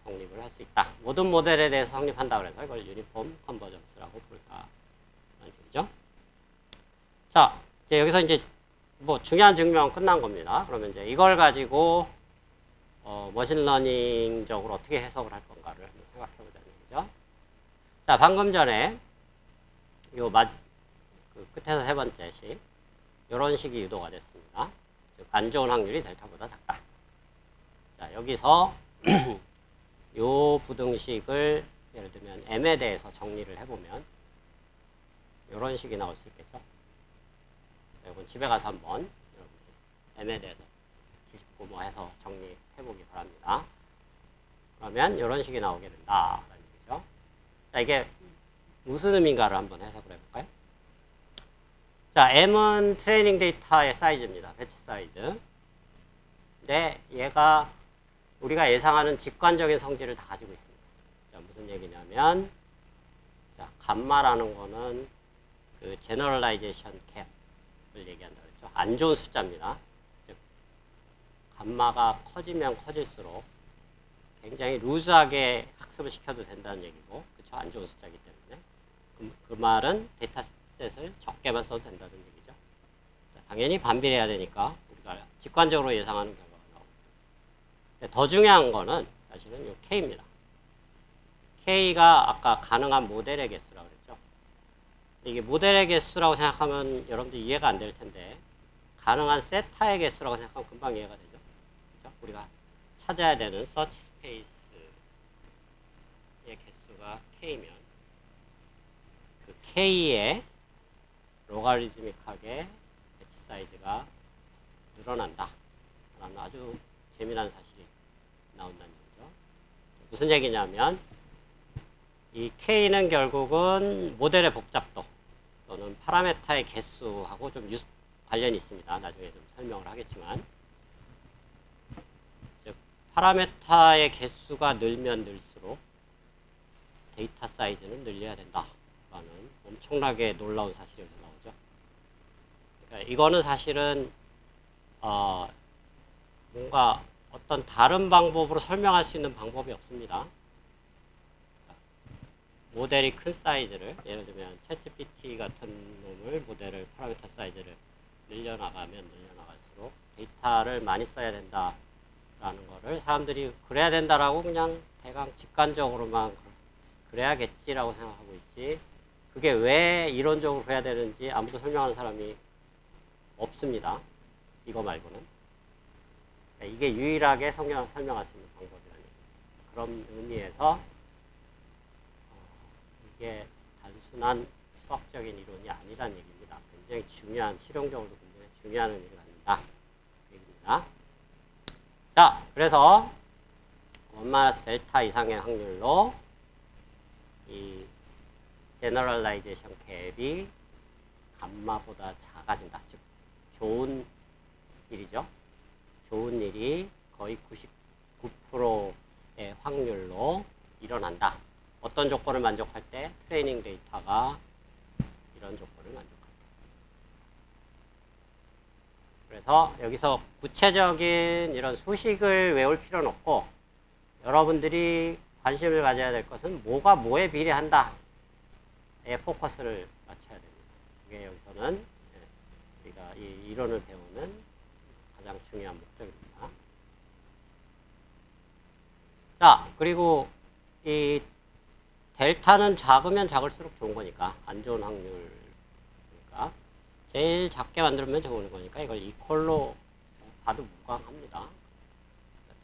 성립을 할 수 있다. 모든 모델에 대해서 성립한다 그래서 이걸 유니폼 컨버전스라고 부를까 라는 얘기죠. 자, 이제 여기서 이제 뭐 중요한 증명은 끝난 겁니다. 그러면 이제 이걸 가지고 머신러닝적으로 어떻게 해석을 할 건가를 한번 생각해 보자는 얘기죠. 자, 방금 전에 요 그 끝에서 세 번째 식 이런 식이 유도가 됐습니다. 즉 안 좋은 확률이 델타보다 작다. 자, 여기서 요 부등식을 예를 들면 m에 대해서 정리를 해보면 이런 식이 나올 수 있겠죠. 이건 집에 가서 한번 m에 대해서 뒤집고 뭐 해서 정리해보기 바랍니다. 그러면 이런 식이 나오게 된다라는 얘기죠. 자, 이게 무슨 의미인가를 한번 해석을 해볼까요? 자, m은 트레이닝 데이터의 사이즈입니다. 배치 사이즈. 근데 얘가 우리가 예상하는 직관적인 성질을 다 가지고 있습니다. 자, 무슨 얘기냐면, 자, 감마라는 거는 그 제너럴라이제이션 캡을 얘기한다 그랬죠. 안 좋은 숫자입니다. 즉, 감마가 커지면 커질수록 굉장히 루즈하게 학습을 시켜도 된다는 얘기고, 그쵸? 안 좋은 숫자이기 때문에. 그 말은 데이터셋을 적게만 써도 된다는 얘기죠. 자, 당연히 반비례해야 되니까 우리가 직관적으로 예상하는 결과가 나옵니다. 더 중요한 거는 사실은 이 K입니다. K가 아까 가능한 모델의 개수라고 그랬죠. 이게 모델의 개수라고 생각하면 여러분들 이해가 안 될 텐데 가능한 세타의 개수라고 생각하면 금방 이해가 되죠. 그렇죠? 우리가 찾아야 되는 서치 스페이스의 개수가 K면 그 K의 로가리즘믹하게 배치 사이즈가 늘어난다 라는 아주 재미난 사실이 나온다는 얘기죠. 무슨 얘기냐면 이 K는 결국은 모델의 복잡도 또는 파라메타의 개수하고 좀 관련이 있습니다. 나중에 좀 설명을 하겠지만 즉 파라메타의 개수가 늘면 늘수록 데이터 사이즈는 늘려야 된다라는 엄청나게 놀라운 사실이 여기서 나오죠. 그러니까 이거는 사실은 뭔가 어떤 다른 방법으로 설명할 수 있는 방법이 없습니다. 모델이 큰 사이즈를 예를 들면 챗GPT 같은 놈을 모델을 파라미터 사이즈를 늘려나갈수록 데이터를 많이 써야 된다라는 거를 사람들이 그래야 된다라고 그냥 대강 직관적으로만 그래야겠지라고 생각하고 있지 그게 왜 이론적으로 해야 되는지 아무도 설명하는 사람이 없습니다. 이거 말고는. 그러니까 이게 유일하게 설명할 수 있는 방법이라는 얘기입니다. 그런 의미에서 이게 단순한 수학적인 이론이 아니라는 얘기입니다. 굉장히 중요한, 실용적으로도 굉장히 중요한 의미를 갖는다. 그 얘기입니다. 자, 그래서 1 델타 이상의 확률로 이 제너럴라이제이션 갭이 감마보다 작아진다. 즉, 좋은 일이죠. 좋은 일이 거의 99%의 확률로 일어난다. 어떤 조건을 만족할 때? 트레이닝 데이터가 이런 조건을 만족할 때. 그래서 여기서 구체적인 이런 수식을 외울 필요는 없고 여러분들이 관심을 가져야 될 것은 뭐가 뭐에 비례한다에 포커스를 맞춰야 됩니다. 이게 여기서는 우리가 이 이론을 배우는 가장 중요한 목적입니다. 자, 그리고 이 델타는 작으면 작을수록 좋은 거니까 안 좋은 확률이니까 제일 작게 만들면 좋은 거니까 이걸 이퀄로 봐도 무방합니다.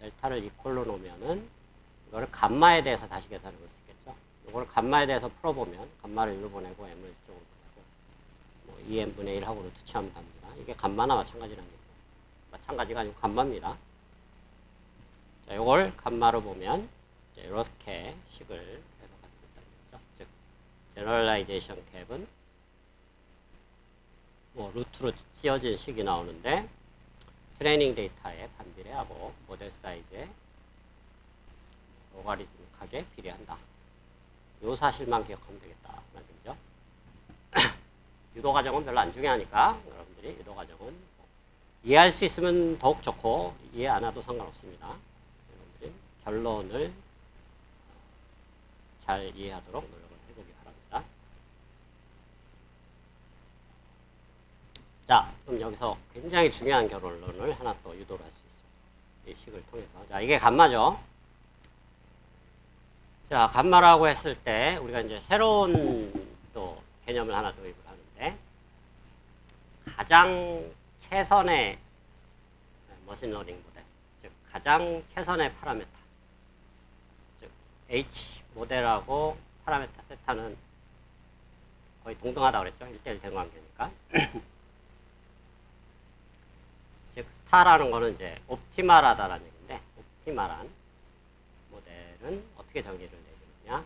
델타를 이퀄로 놓으면은 이거를 감마에 대해서 다시 계산해 볼 수 있겠죠. 이걸 감마에 대해서 풀어보면 감마를 일로 보내고 m을 이쪽으로 보내고 뭐 2n분의 1하고로 투치하면 됩니다. 이게 감마나 마찬가지라는 얘기고 마찬가지가 아니고 감마입니다. 자, 이걸 감마로 보면 이렇게 식을 해석할 수 있다는 거죠. 즉, 제너럴라이제이션 캡은 뭐 루트로 씌어진 식이 나오는데 트레이닝 데이터에 반비례하고 모델 사이즈에 로가리즘하게 비례한다. 이 사실만 기억하면 되겠다라는 얘기죠. 유도 과정은 별로 안 중요하니까 여러분들이 유도 과정은 이해할 수 있으면 더욱 좋고 이해 안 해도 상관없습니다. 여러분들이 결론을 잘 이해하도록 노력을 해보기 바랍니다. 자, 그럼 여기서 굉장히 중요한 결론을 하나 또 유도를 할 수 있습니다. 이 식을 통해서. 자, 이게 감마죠. 자, 감마라고 했을 때 우리가 이제 새로운 또 개념을 하나 도입을 하는데 가장 최선의 머신러닝 모델, 즉 가장 최선의 파라메타, 즉 H 모델하고 파라메타 세타는 거의 동등하다고 그랬죠. 1대1 대응관계니까. 즉 스타라는 거는 이제 옵티말하다라는 얘기인데 옵티말한 모델은 어떻게 정의를 내리느냐.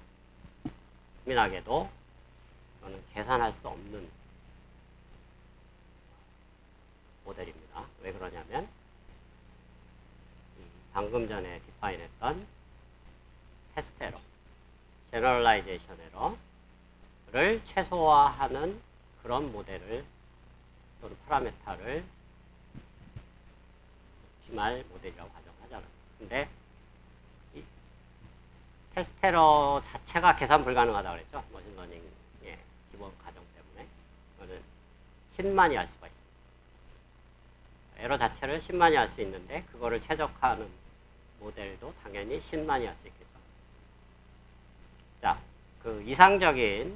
재미나게도 이거는 계산할 수 없는 모델입니다. 왜 그러냐면 방금 전에 디파인했던 테스트 에러, 제너럴라이제이션 에러를 최소화하는 그런 모델을 또는 파라메타를 옵티말 모델이라고 가정을 하잖아요. 근데 이 테스트 에러 자체가 계산 불가능하다고 그랬죠. 머신러닝의 기본 가정 때문에. 이거는 신만이 할 수가 있습니다. 에러 자체를 신만이 할 수 있는데 그거를 최적화하는 모델도 당연히 신만이 할 수 있겠죠. 자, 그 이상적인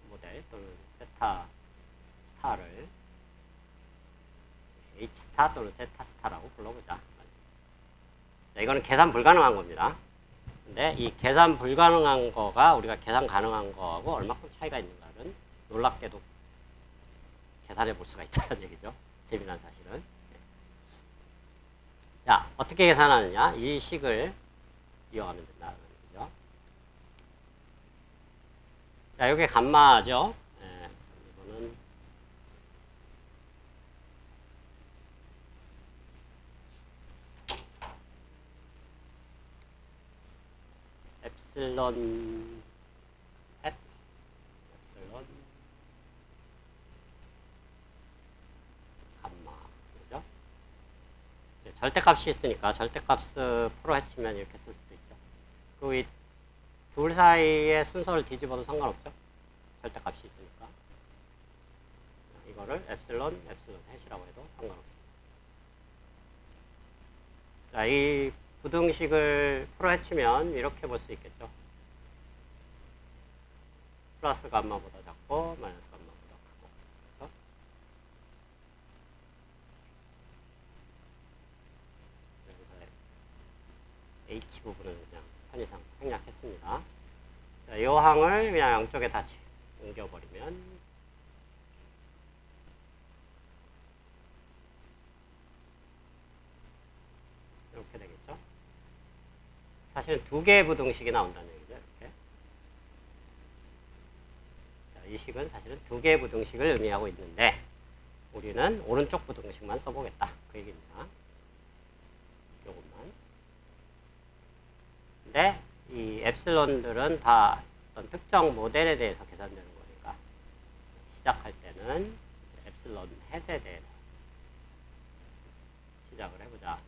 모델 또는 세타 스타를 H 스타 또는 세타 스타라고 불러보자. 자, 이거는 계산 불가능한 겁니다. 근데 이 계산 불가능한 거가 우리가 계산 가능한 거하고 얼마큼 차이가 있는가는 놀랍게도 계산해 볼 수가 있다는 얘기죠. 재미난 사실은. 자, 어떻게 계산하느냐? 이 식을 이용하면 된다는 얘기죠. 자, 이게 감마죠. 예, 이거는 엡실론 햇 엡실론 감마 그죠? 절대값이 있으니까 절대값 프로 해치면 이렇게 쓸 수도 있죠. 그 이 둘 사이의 순서를 뒤집어도 상관없죠. 절대값이 있으니까. 이거를 엡실론 햇이라고 해도 상관없습니다. 자, 이 부등식을 풀어 헤치면 이렇게 볼 수 있겠죠. 플러스 감마보다 작고 마이너스 감마보다 크고. 그렇죠? 그래서 H 부분은 그냥 편의상 생략했습니다. 자, 이 항을 그냥 양쪽에 다 옮겨버리면 이렇게 되겠죠. 사실은 두 개의 부등식이 나온다는 얘기죠. 이렇게. 자, 이 식은 사실은 두 개의 부등식을 의미하고 있는데 우리는 오른쪽 부등식만 써보겠다. 그 얘기입니다. 요것만. 근데 이 엡실론들은 다 어떤 특정 모델에 대해서 계산되는 거니까 시작할 때는 엡실론 햇에 대해서 시작을 해보자.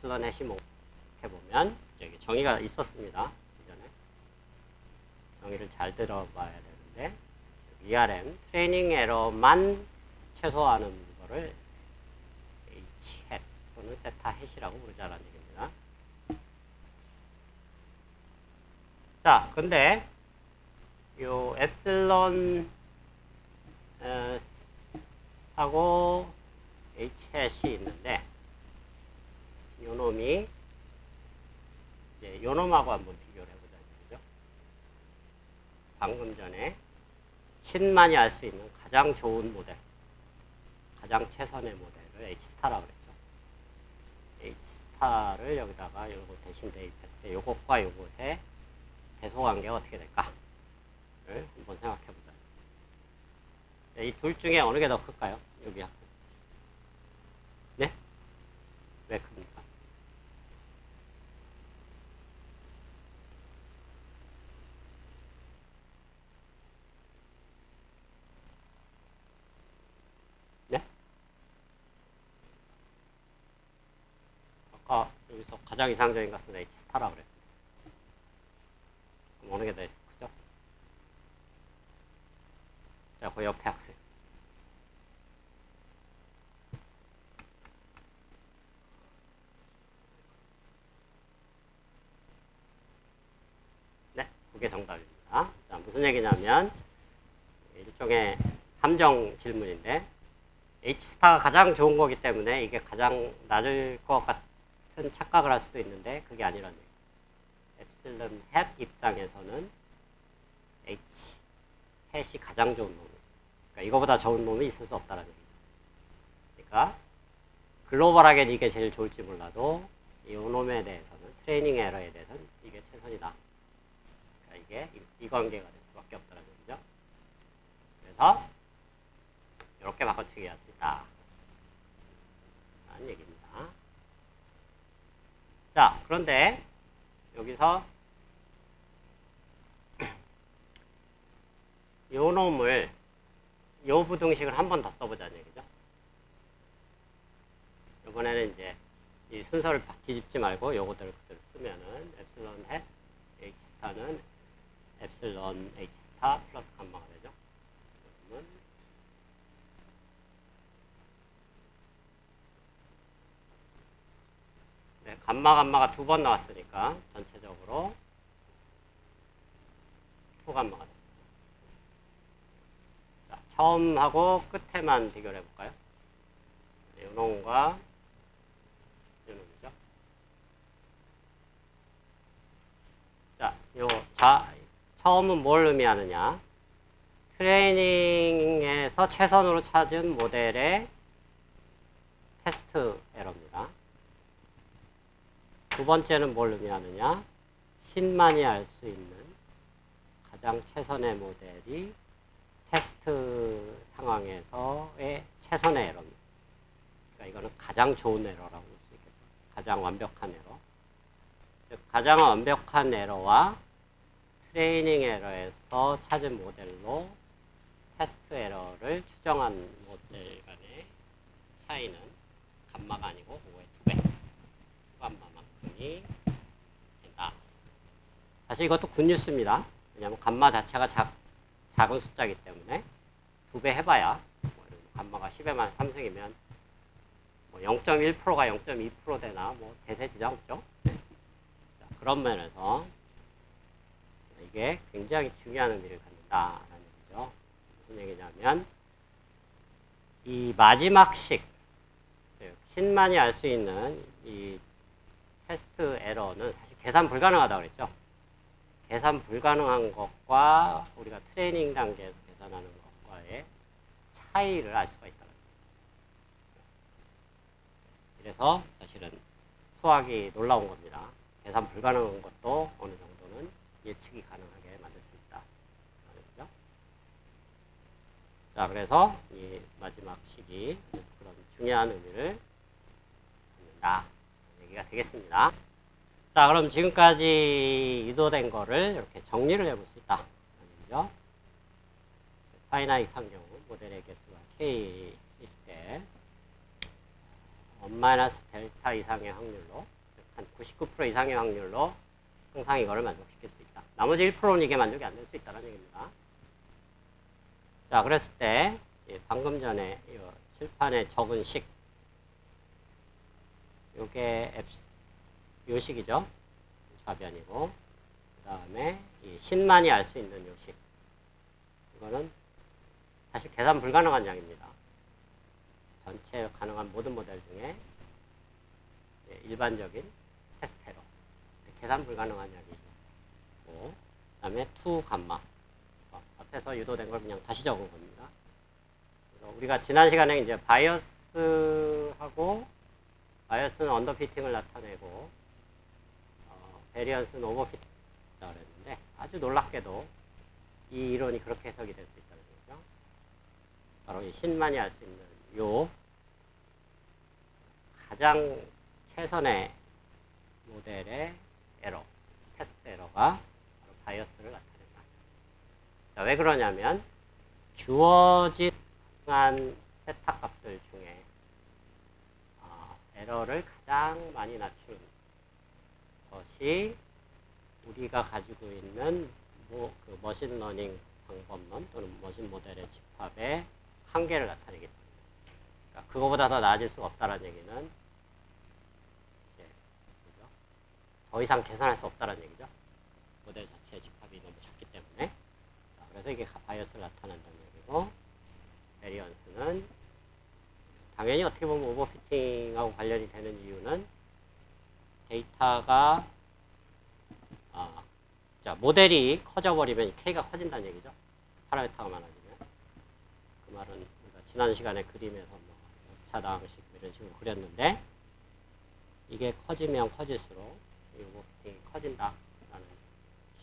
엡실론 햇이 뭐 해보면 여기 정의가 있었습니다. 이전에 정의를 잘 들어봐야 되는데 VRM 트레이닝 에러만 최소화하는 거를 H 햇 또는 세타 햇이라고 부르자는 얘기입니다. 자, 근데 요 엡실론 하고 H 햇이 있는데 요 놈이 이제 요 놈하고 한번 비교를 해보자. 그죠? 방금 전에 신만이 알 수 있는 가장 좋은 모델, 가장 최선의 모델을 H스타라고 그랬죠. H스타를 여기다가 요거 대신 대입했을 때 요것과 요것의 배소 관계가 어떻게 될까를 한번 생각해 보자. 이 둘 중에 어느 게 더 클까요? 여기 학생. 네? 왜 큽니까? 네? 아까 여기서 가장 이상적인 값은 H스타라고 그랬는데 그럼 어느 게 더 크죠? 자, 그 옆에 학생. 네, 그게 정답입니다. 자, 무슨 얘기냐면 일종의 함정 질문인데 H스타가 가장 좋은 거기 때문에 이게 가장 낮을 것 같은 착각을 할 수도 있는데 그게 아니라는 얘기예요. 엡실론 햇 입장에서는 H 햇이 가장 좋은 놈. 그러니까 이거보다 좋은 놈이 있을 수 없다는 얘기죠. 그러니까 글로벌하게는 이게 제일 좋을지 몰라도 이 놈에 대해서는 트레이닝 에러에 대해서는 이게 최선이다. 그러니까 이게 이 관계가 될 수밖에 없다는 얘기죠. 그래서 이렇게 바꿔치기 할 수 있다. 라는 얘기입니다. 자, 그런데 여기서 요 놈을 요 부등식을 한 번 더 써보자는 얘기죠. 이번에는 이제 이 순서를 뒤집지 말고 요거대로 그대로 쓰면은 엡실론 햇 H 스타는 엡실론 H 스타 플러스 감마가 되죠. 그러면 네, 감마가 두 번 나왔으니까 전체적으로 투감마가 됩니다. 자, 처음하고 끝에만 비교를 해볼까요? 요놈과 요놈이죠. 자, 처음은 뭘 의미하느냐? 트레이닝에서 최선으로 찾은 모델의 테스트 에러입니다. 두 번째는 뭘 의미하느냐? 신만이 알 수 있는 가장 최선의 모델이 테스트 상황에서의 최선의 에러입니다. 그러니까 이거는 가장 좋은 에러라고 볼 수 있겠죠. 가장 완벽한 에러. 즉, 가장 완벽한 에러와 트레이닝 에러에서 찾은 모델로 테스트 에러를 추정한 모델 간의 차이는 감마가 아니고 5의 2배, 수감마만큼이 된다. 사실 이것도 굿뉴스입니다. 왜냐하면 감마 자체가 작은 숫자이기 때문에 2배 해봐야 감마가 10의 만 3승이면 0.1%가 0.2% 되나 대세 지장 없죠. 네. 자, 그런 면에서 이게 굉장히 중요한 의미를 갖는다라는 얘기죠. 무슨 얘기냐면 이 마지막식 신만이 알 수 있는 이 테스트 에러는 사실 계산 불가능하다고 그랬죠. 계산 불가능한 것과 우리가 트레이닝 단계에서 계산하는 것과의 차이를 알 수가 있다. 그래서 사실은 수학이 놀라운 겁니다. 계산 불가능한 것도 어느 정도는 예측이 가능하게 만들 수 있다. 그렇죠? 자, 그래서 이 마지막 식이 그런 중요한 의미를 갖는다. 얘기가 되겠습니다. 자, 그럼 지금까지 유도된 거를 이렇게 정리를 해볼 수 있다. 얘기죠. 파이나이트한 경우 모델의 개수가 K일 때 델타 이상의 확률로, 한 99% 이상의 확률로 항상 이거를 만족시킬 수 있다. 나머지 1%는 이게 만족이 안 될 수 있다는 얘기입니다. 자, 그랬을 때 방금 전에 이 칠판에 적은 식, 요게 요 식이죠. 좌변이고, 그 다음에 이 신만이 알 수 있는 요 식, 이거는 사실 계산 불가능한 양입니다. 전체 가능한 모든 모델 중에 일반적인 테스트 에러, 계산 불가능한 양이고, 그 다음에 2 감마, 앞에서 유도된 걸 그냥 다시 적은 겁니다. 그래서 우리가 지난 시간에 이제 바이어스는 언더피팅을 나타내고, 베리언스는 오버피팅이라고 그랬는데, 아주 놀랍게도 이 이론이 그렇게 해석이 될 수 있다는 거죠. 바로 이 신만이 알 수 있는 요 가장 최선의 모델의 에러, 테스트 에러가 바로 바이어스를 나타낸다. 자, 왜 그러냐면 주어진 한 세탁 값들 중에 에러를 가장 많이 낮춘 것이 우리가 가지고 있는 그 머신러닝 방법론 또는 머신 모델의 집합의 한계를 나타내기 때문에, 그러니까 그거보다 더 나아질 수가 없다는 얘기는 이제 그죠? 더 이상 계산할 수 없다는 얘기죠. 모델 자체의 집합이 너무 작기 때문에. 자, 그래서 이게 바이어스를 나타낸다는 얘기고, 베리언스는 당연히 어떻게 보면 오버피팅하고 관련이 되는 이유는 데이터가 자, 모델이 커져버리면 K가 커진다는 얘기죠. 파라미터가 많아지면. 그 말은 우리가 지난 시간에 그림에서 차당식 이런 식으로 그렸는데, 이게 커지면 커질수록 이 오버피팅이 커진다라는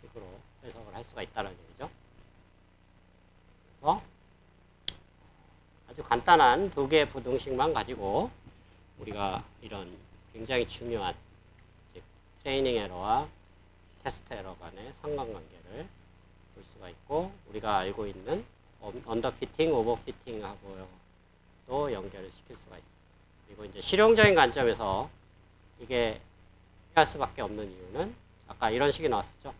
식으로 해석을 할 수가 있다는 얘기죠. 그래서 아주 간단한 두 개의 부등식만 가지고 우리가 이런 굉장히 중요한 트레이닝 에러와 테스트 에러 간의 상관관계를 볼 수가 있고, 우리가 알고 있는 언더피팅, 오버피팅하고도 연결을 시킬 수가 있습니다. 그리고 이제 실용적인 관점에서 이게 필요할 수밖에 없는 이유는 아까 이런 식이 나왔었죠.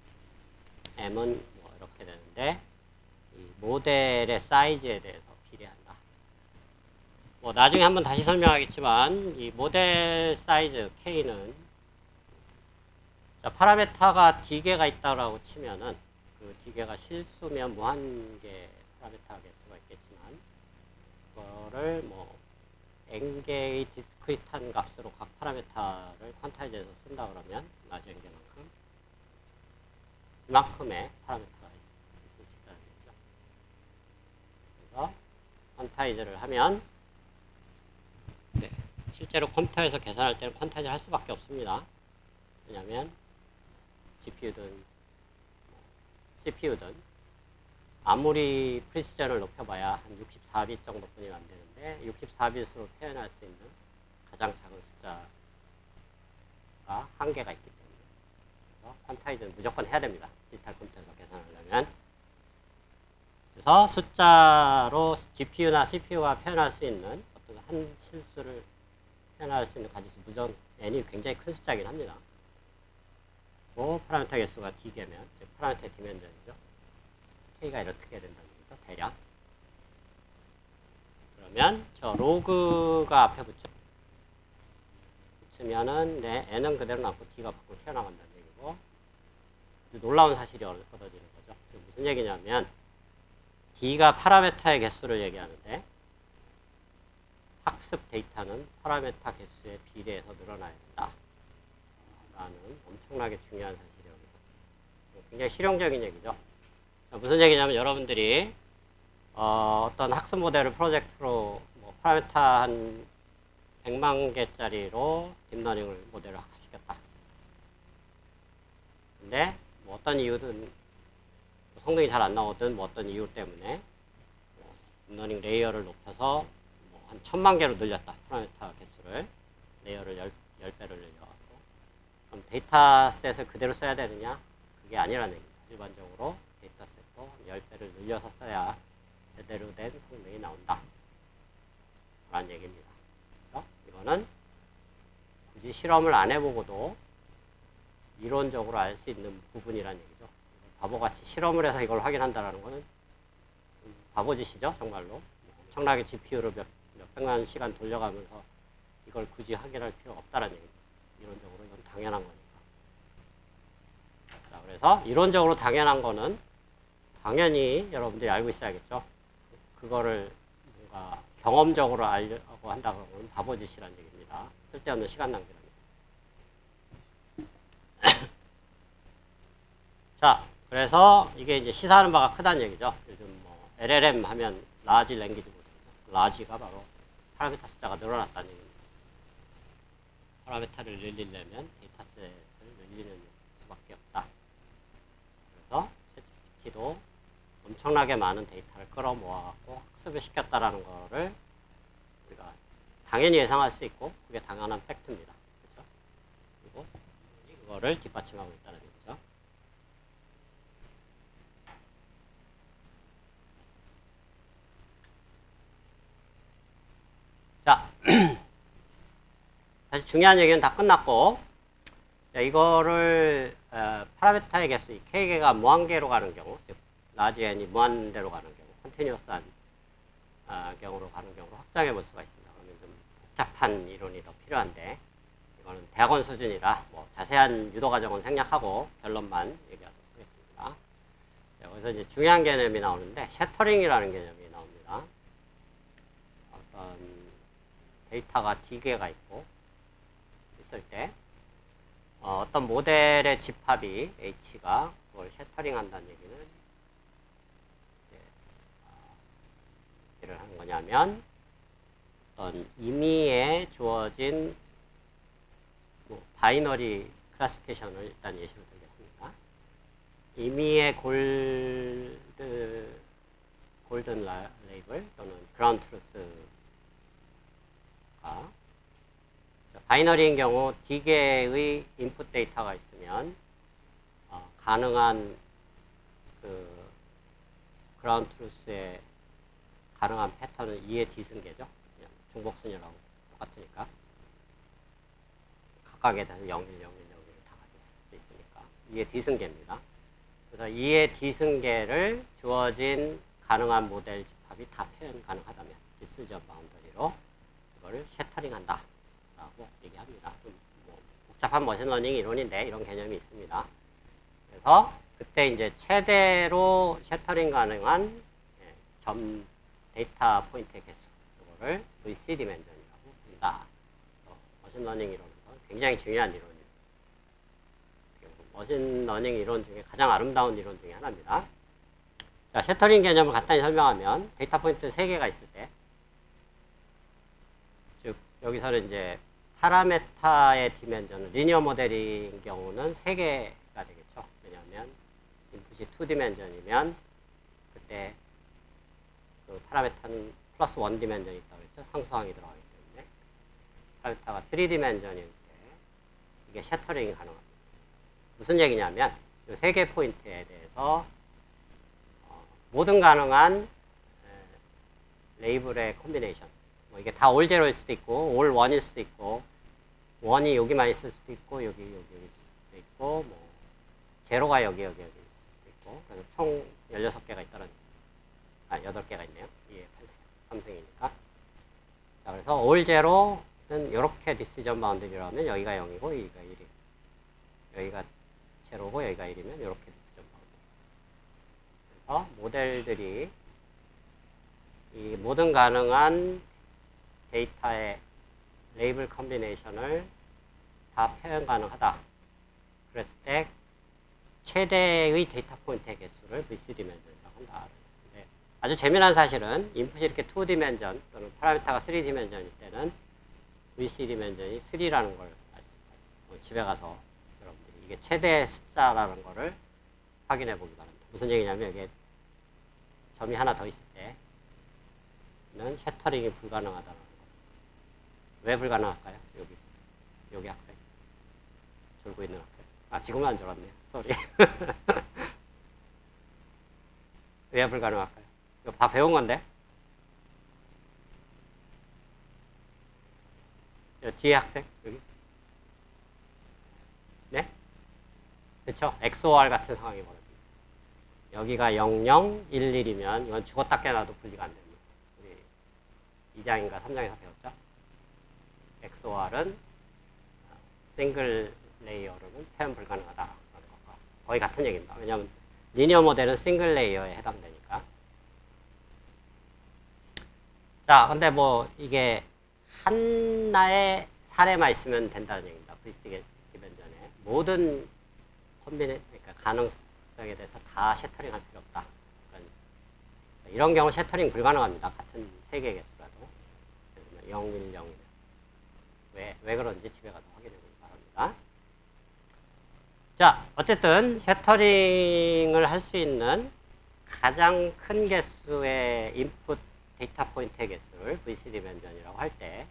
M은 이렇게 되는데 이 모델의 사이즈에 대해서 비례한다. 나중에 한번 다시 설명하겠지만 이 모델 사이즈 K는, 자, 파라메타가 D개가 있다라고 치면은 그 그 D개가 실수면 무한개 파라미터 개수가 있겠지만 그거를 뭐 n개의 디스크리트한 값으로 각 파라미터를 퀀타이즈해서 쓴다 그러면 라지 n개만큼 이만큼의 파라미터가 있을 수 있다는 얘기죠. 그래서 퀀타이즈를 하면 네, 실제로 컴퓨터에서 계산할 때는 퀀타이즈를 할 수밖에 없습니다. 왜냐하면 GPU든 CPU든 아무리 프리시전을 높여봐야 한 64빗 정도뿐이 안 되는데 64빗으로 표현할 수 있는 가장 작은 숫자가 한계가 있기 때문에 그래서 퀀타이즈는 무조건 해야 됩니다. 디지털 컴퓨터에서 계산하려면. 그래서 숫자로 GPU나 CPU가 표현할 수 있는 어떤 한 실수를 표현할 수 있는 가지수 무전 n이 굉장히 큰 숫자이긴 합니다. 파라미터 개수가 D개면 즉 파라미터의 디멘전이죠. K가 이렇게 된다는 거죠. 대략. 그러면 저 로그가 앞에 붙으면은 네, n은 그대로 남고 D가 밖으로 튀어나간다는 얘기고 아주 놀라운 사실이 얻어지는 거죠. 무슨 얘기냐면 D가 파라미터의 개수를 얘기하는데 학습 데이터는 파라미터 개수에 비례해서 늘어나야 된다. 라는 엄청나게 중요한 사실이 여기서 굉장히 실용적인 얘기죠. 무슨 얘기냐면 여러분들이 어떤 학습 모델을 프로젝트로 뭐 파라미터 한 100만 개짜리로 딥러닝을 모델을 학습시켰다. 근데 뭐 어떤 이유든 성능이 잘 안 나오든 뭐 어떤 이유 때문에 딥러닝 레이어를 높여서 뭐 한 1000만 개로 늘렸다. 파라미터 개수를 레이어를 10배를 늘려갖고 그럼 데이터셋을 그대로 써야 되느냐? 그게 아니라는 얘기입니다. 일반적으로 데이터셋도 10배를 늘려서 써야 제대로 된 성능이 나온다. 라는 얘기입니다. 그렇죠? 이거는 굳이 실험을 안 해보고도 이론적으로 알 수 있는 부분이라는 얘기죠. 바보같이 실험을 해서 이걸 확인한다는 거는 바보짓이죠. 정말로. 엄청나게 GPU를 몇백만 시간 돌려가면서 이걸 굳이 확인할 필요가 없다는 얘기입니다. 이론적으로 이건 당연한 거니까. 자, 그래서 이론적으로 당연한 거는 당연히 여러분들이 알고 있어야겠죠. 그거를 뭔가 경험적으로 알려고 한다고 하면 바보짓이라는 얘기입니다. 쓸데없는 시간 낭비라는 얘기. 자, 그래서 이게 이제 시사하는 바가 크다는 얘기죠. 요즘 뭐 LLM 하면 라지 랭귀지 모델이죠. 라지가 바로 파라미터 숫자가 늘어났다는 얘기입니다. 파라미터를 늘리려면 데이터셋을 늘리는 수밖에 없다. 그래서 챗GPT도 엄청나게 많은 데이터를 끌어모아갖고 학습을 시켰다라는 거를 우리가 당연히 예상할 수 있고 그게 당연한 팩트입니다. 그렇죠? 그리고 이거를 뒷받침하고 있다는 얘기죠. 자, 사실 중요한 얘기는 다 끝났고 자, 이거를 파라미터의 개수, 이 K개가 무한계로 가는 경우, 즉 라지 n이 무한대로 가는 경우, 컨티뉴어스한 경우로 가는 경우로 확장해 볼 수가 있습니다. 그러면 좀 복잡한 이론이 더 필요한데 이거는 대학원 수준이라 뭐 자세한 유도 과정은 생략하고 결론만 얘기하도록 하겠습니다. 자, 여기서 이제 중요한 개념이 나오는데 셔터링이라는 개념이 나옵니다. 어떤 데이터가 D개가 있을 때 어떤 모델의 집합이 H가 그걸 셔터링 한다는 얘기는 이를 하는 거냐면 어떤 임의에 주어진 뭐 바이너리 클래시피케이션을 일단 예시로 들겠습니다. 임의의 골든 레이블 또는 그라운드 트루스가 바이너리인 경우 D개의 인풋 데이터가 있으면 가능한 그 그라운드 트루스의 가능한 패턴은 2의 D승계죠. 그냥 중복순이라고 똑같으니까 각각에 대해서 0, 1, 0, 1, 0, 1을 다 가질 수 있으니까 2의 D승계입니다. 그래서 2의 D승계를 주어진 가능한 모델 집합이 다 표현 가능하다면 디스전 바운더리로 이거를 셔터링한다 라고 얘기합니다. 좀 뭐 복잡한 머신러닝 이론인데 이런 개념이 있습니다. 그래서 그때 이제 최대로 셔터링 가능한 점 데이터 포인트의 개수, 이거를 VC 디멘전이라고 부른다. 머신러닝 이론에서 굉장히 중요한 이론입니다. 머신러닝 이론 중에 가장 아름다운 이론 중에 하나입니다. 자, 셔터링 개념을 간단히 설명하면 데이터 포인트 3개가 있을 때, 즉 여기서는 이제 파라메타의 디멘전은 리니어 모델인 경우는 3개가 되겠죠. 왜냐하면 인풋이 2디멘전이면 그때 그 파라메타는 플러스 1디멘전이 있다고 그랬죠. 상수항이 들어가기 때문에. 파라메타가 3디멘전일 때 이게 셔터링이 가능합니다. 무슨 얘기냐면 이 3개 포인트에 대해서 모든 가능한 레이블의 콤비네이션, 뭐 이게 다 올 제로일 수도 있고 올 원일 수도 있고 원이 여기만 있을 수도 있고 여기 있을 수도 있고 뭐 제로가 여기 있을 수도 있고, 그래서 총 16개가 있다는, 8개가 있네요. 이게 3승이니까. 자, 그래서 올 제로는 이렇게 디시전 바운드리라면 여기가 0이고 여기가 1이, 여기가 제로고 여기가 1이면 이렇게 디시전 바운드리. 그래서 모델들이 이 모든 가능한 데이터의 레이블 컨비네이션을 다 표현 가능하다. 그랬을 때 최대의 데이터 포인트의 개수를 VC 디멘전이라고 한다. 근데 아주 재미난 사실은 인풋이 이렇게 2디멘전 또는 파라미터가 3디멘전일 때는 VC 디멘전이 3라는 걸 알 수가 있어요. 집에 가서 여러분들이 이게 최대 숫자라는 거를 확인해 보기 바랍니다. 무슨 얘기냐면 이게 점이 하나 더 있을 때는 셔터링이 불가능하다는 거. 왜 불가능할까요? 여기 학생. 졸고 있는 학생. 지금은 안 졸았네요. 쏘리. 왜 불가능할까요? 이거 다 배운 건데. 뒤에 학생. 여기. 네? 그렇죠? XOR 같은 상황이 벌어집니다. 여기가 00, 11이면 이건 죽었다 깨나도 분리가 안 됩니다. 우리 2장인가 3장에서 배웠죠? XOR은 싱글 레이어로는 표현 불가능하다라는 것과 거의 같은 얘기입니다. 왜냐하면 리니어 모델은 싱글 레이어에 해당되니까. 자, 근데 뭐 이게 하나의 사례만 있으면 된다는 얘기입니다. VC 디멘전에 모든 그러니까 가능성에 대해서 다 셔터링할 필요 없다. 그러니까 이런 경우 셔터링 불가능합니다. 같은 3개의 개수라도 0, 1, 0이면 왜 그런지 집에 가서 확인해 보기 바랍니다. 자, 어쨌든 셔터링을 할 수 있는 가장 큰 개수의 인풋 데이터 포인트의 개수를 VC 디멘전이라고 할 때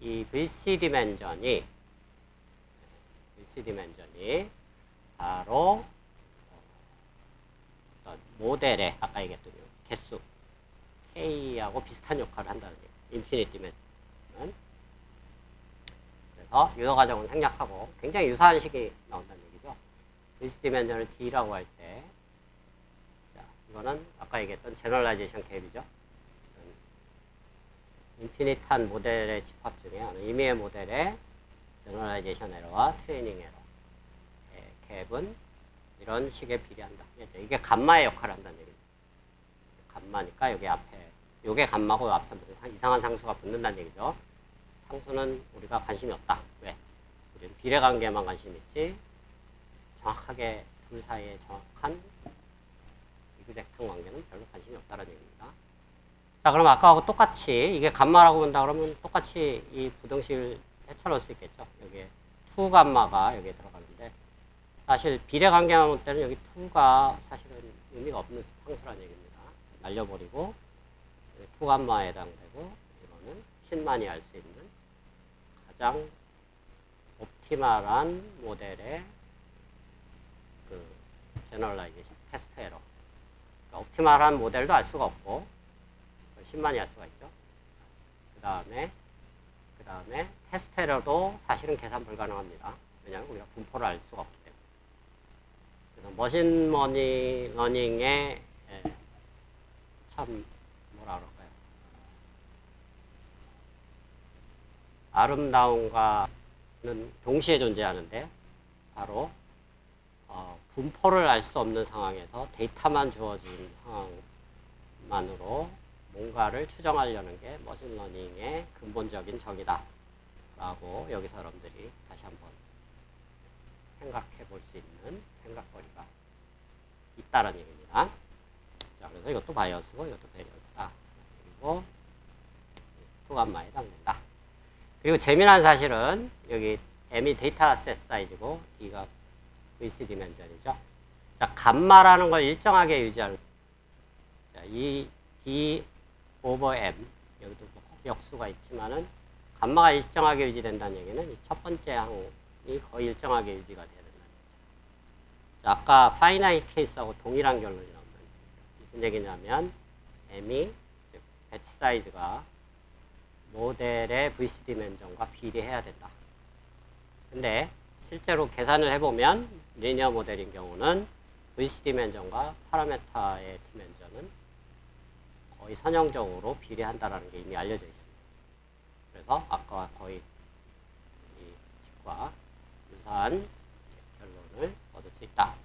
이 VC 디멘전이 바로 어떤 모델의 아까 얘기했던 개수 K하고 비슷한 역할을 한다는 얘기예요. 인피니티 디멘전. 그래서 유도 과정은 생략하고 굉장히 유사한 식이 나온다는 얘기죠. VC 디멘전을 D라고 할 때, 자, 이거는 아까 얘기했던 제너럴라이제이션 갭이죠. 인피니트한 모델의 집합 중에 임의의 모델의 제너럴라이제이션 에러와 트레이닝 에러 갭은 이런 식에 비례한다. 이게 감마의 역할을 한다는 얘기입니다. 감마니까 여기 앞에 요게 감마고 앞에 무슨 이상한 상수가 붙는다는 얘기죠. 상수는 우리가 관심이 없다. 왜? 우리는 비례관계만 관심 있지 정확하게 둘 사이에 정확한 이그젝트 관계는 별로 관심이 없다는 얘기입니다. 자, 그럼 아까하고 똑같이 이게 감마라고 본다 그러면 똑같이 이 부등식을 헤쳐놓을 수 있겠죠. 여기에 2 감마가 여기에 들어가는데 사실 비례관계만 볼 때는 여기 2가 사실은 의미가 없는 상수라는 얘기입니다. 날려버리고 2 감마에 해당되고 이거는 신만이 알 수 있는 가장 옵티멀한 모델의 그 제너럴라이제이션 테스트 에러. 그러니까 옵티멀한 모델도 알 수가 없고 신만이 알 수가 있죠. 그 다음에 테스트 에러도 사실은 계산 불가능합니다. 왜냐하면 우리가 분포를 알 수가 없기 때문에. 그래서 머신 러닝의 참 뭐라 그럴까요? 아름다움과는 동시에 존재하는데 바로 분포를 알 수 없는 상황에서 데이터만 주어진 상황만으로 뭔가를 추정하려는 게 머신러닝의 근본적인 적이다 라고 여기서 여러분들이 다시 한번 생각해 볼 수 있는 생각거리가 있다는 얘기입니다. 자, 그래서 이것도 바이어스고 이것도 베리언스다. 그리고 투감마에 해당된다. 그리고 재미난 사실은 여기 M이 데이터셋 사이즈고 D가 VC 디멘전이죠. 자, 감마라는 걸 일정하게 유지하는. 자, 이 D 오버 M 여기도 역수가 있지만은 감마가 일정하게 유지된다는 얘기는 이 첫 번째 항이 거의 일정하게 유지가 돼야 된다는 얘기죠. 자, 아까 파이나이트 케이스하고 동일한 결론이 나온다는 얘기입니다. 무슨 얘기냐면 M이 배치 사이즈가 모델의 VC 디멘전과 비례해야 된다. 근데 실제로 계산을 해보면 리니어 모델인 경우는 VC 디멘전과 파라메타의 디멘전은 거의 선형적으로 비례한다는 게 이미 알려져 있습니다. 그래서 아까와 거의 이 식과 유사한 결론을 얻을 수 있다.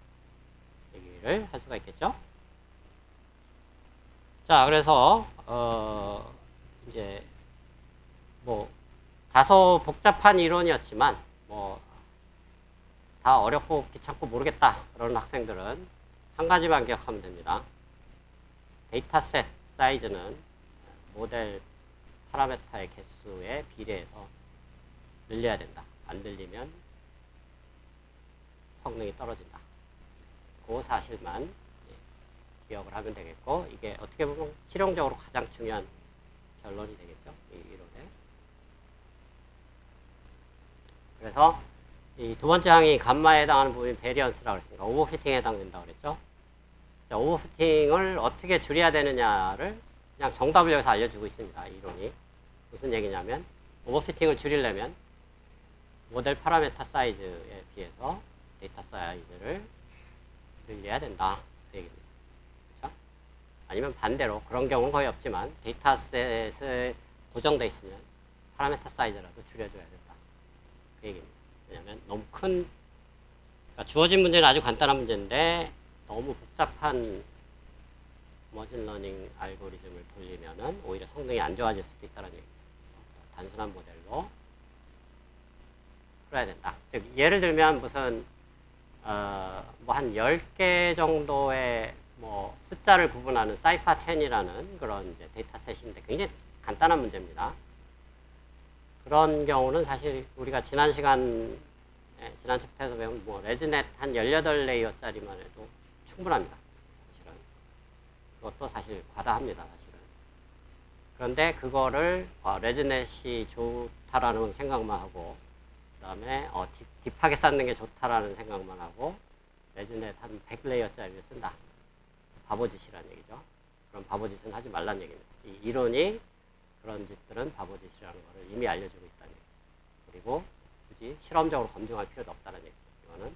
얘기를 할 수가 있겠죠. 자, 그래서 이제 뭐 다소 복잡한 이론이었지만 뭐 다 어렵고 귀찮고 모르겠다 그런 학생들은 한 가지만 기억하면 됩니다. 데이터셋 사이즈는 모델 파라메타의 개수에 비례해서 늘려야 된다. 안 늘리면 성능이 떨어진다. 그 사실만 기억을 하면 되겠고, 이게 어떻게 보면 실용적으로 가장 중요한 결론이 되겠죠. 이 이론에. 그래서 이 두 번째 항이 감마에 해당하는 부분이 베리언스라고 그랬으니까 오버피팅에 해당된다고 그랬죠. 자, 오버피팅을 어떻게 줄여야 되느냐를 그냥 정답을 여기서 알려주고 있습니다. 이 이론이. 무슨 얘기냐면 오버피팅을 줄이려면 모델 파라메타 사이즈에 비해서 데이터 사이즈를 늘려야 된다. 그 얘기입니다. 그렇죠? 아니면 반대로 그런 경우는 거의 없지만 데이터셋에 고정되어 있으면 파라메타 사이즈라도 줄여줘야 된다. 그 얘기입니다. 왜냐하면 너무 큰, 그러니까 주어진 문제는 아주 간단한 문제인데 너무 복잡한 머신러닝 알고리즘을 돌리면은 오히려 성능이 안 좋아질 수도 있다는 얘기입니다. 단순한 모델로 풀어야 된다. 즉 예를 들면 무슨 뭐 한 10개 정도의 뭐 숫자를 구분하는 사이파 10이라는 그런 이제 데이터셋인데 굉장히 간단한 문제입니다. 그런 경우는 사실 우리가 지난 챕터에서 배운 뭐 레즈넷 한 18레이어짜리만 해도 충분합니다. 사실은. 그것도 사실 과다합니다. 사실은. 그런데 그거를 레즈넷이 좋다라는 생각만 하고 그 다음에 딥하게 쌓는 게 좋다라는 생각만 하고 레즈넷 한 100레이어짜리를 쓴다. 바보짓이라는 얘기죠. 그럼 바보짓은 하지 말라는 얘기입니다. 이 이론이 그런 짓들은 바보짓이라는 것을 이미 알려주고 있다는 얘기죠. 그리고 굳이 실험적으로 검증할 필요도 없다는 얘기죠. 이거는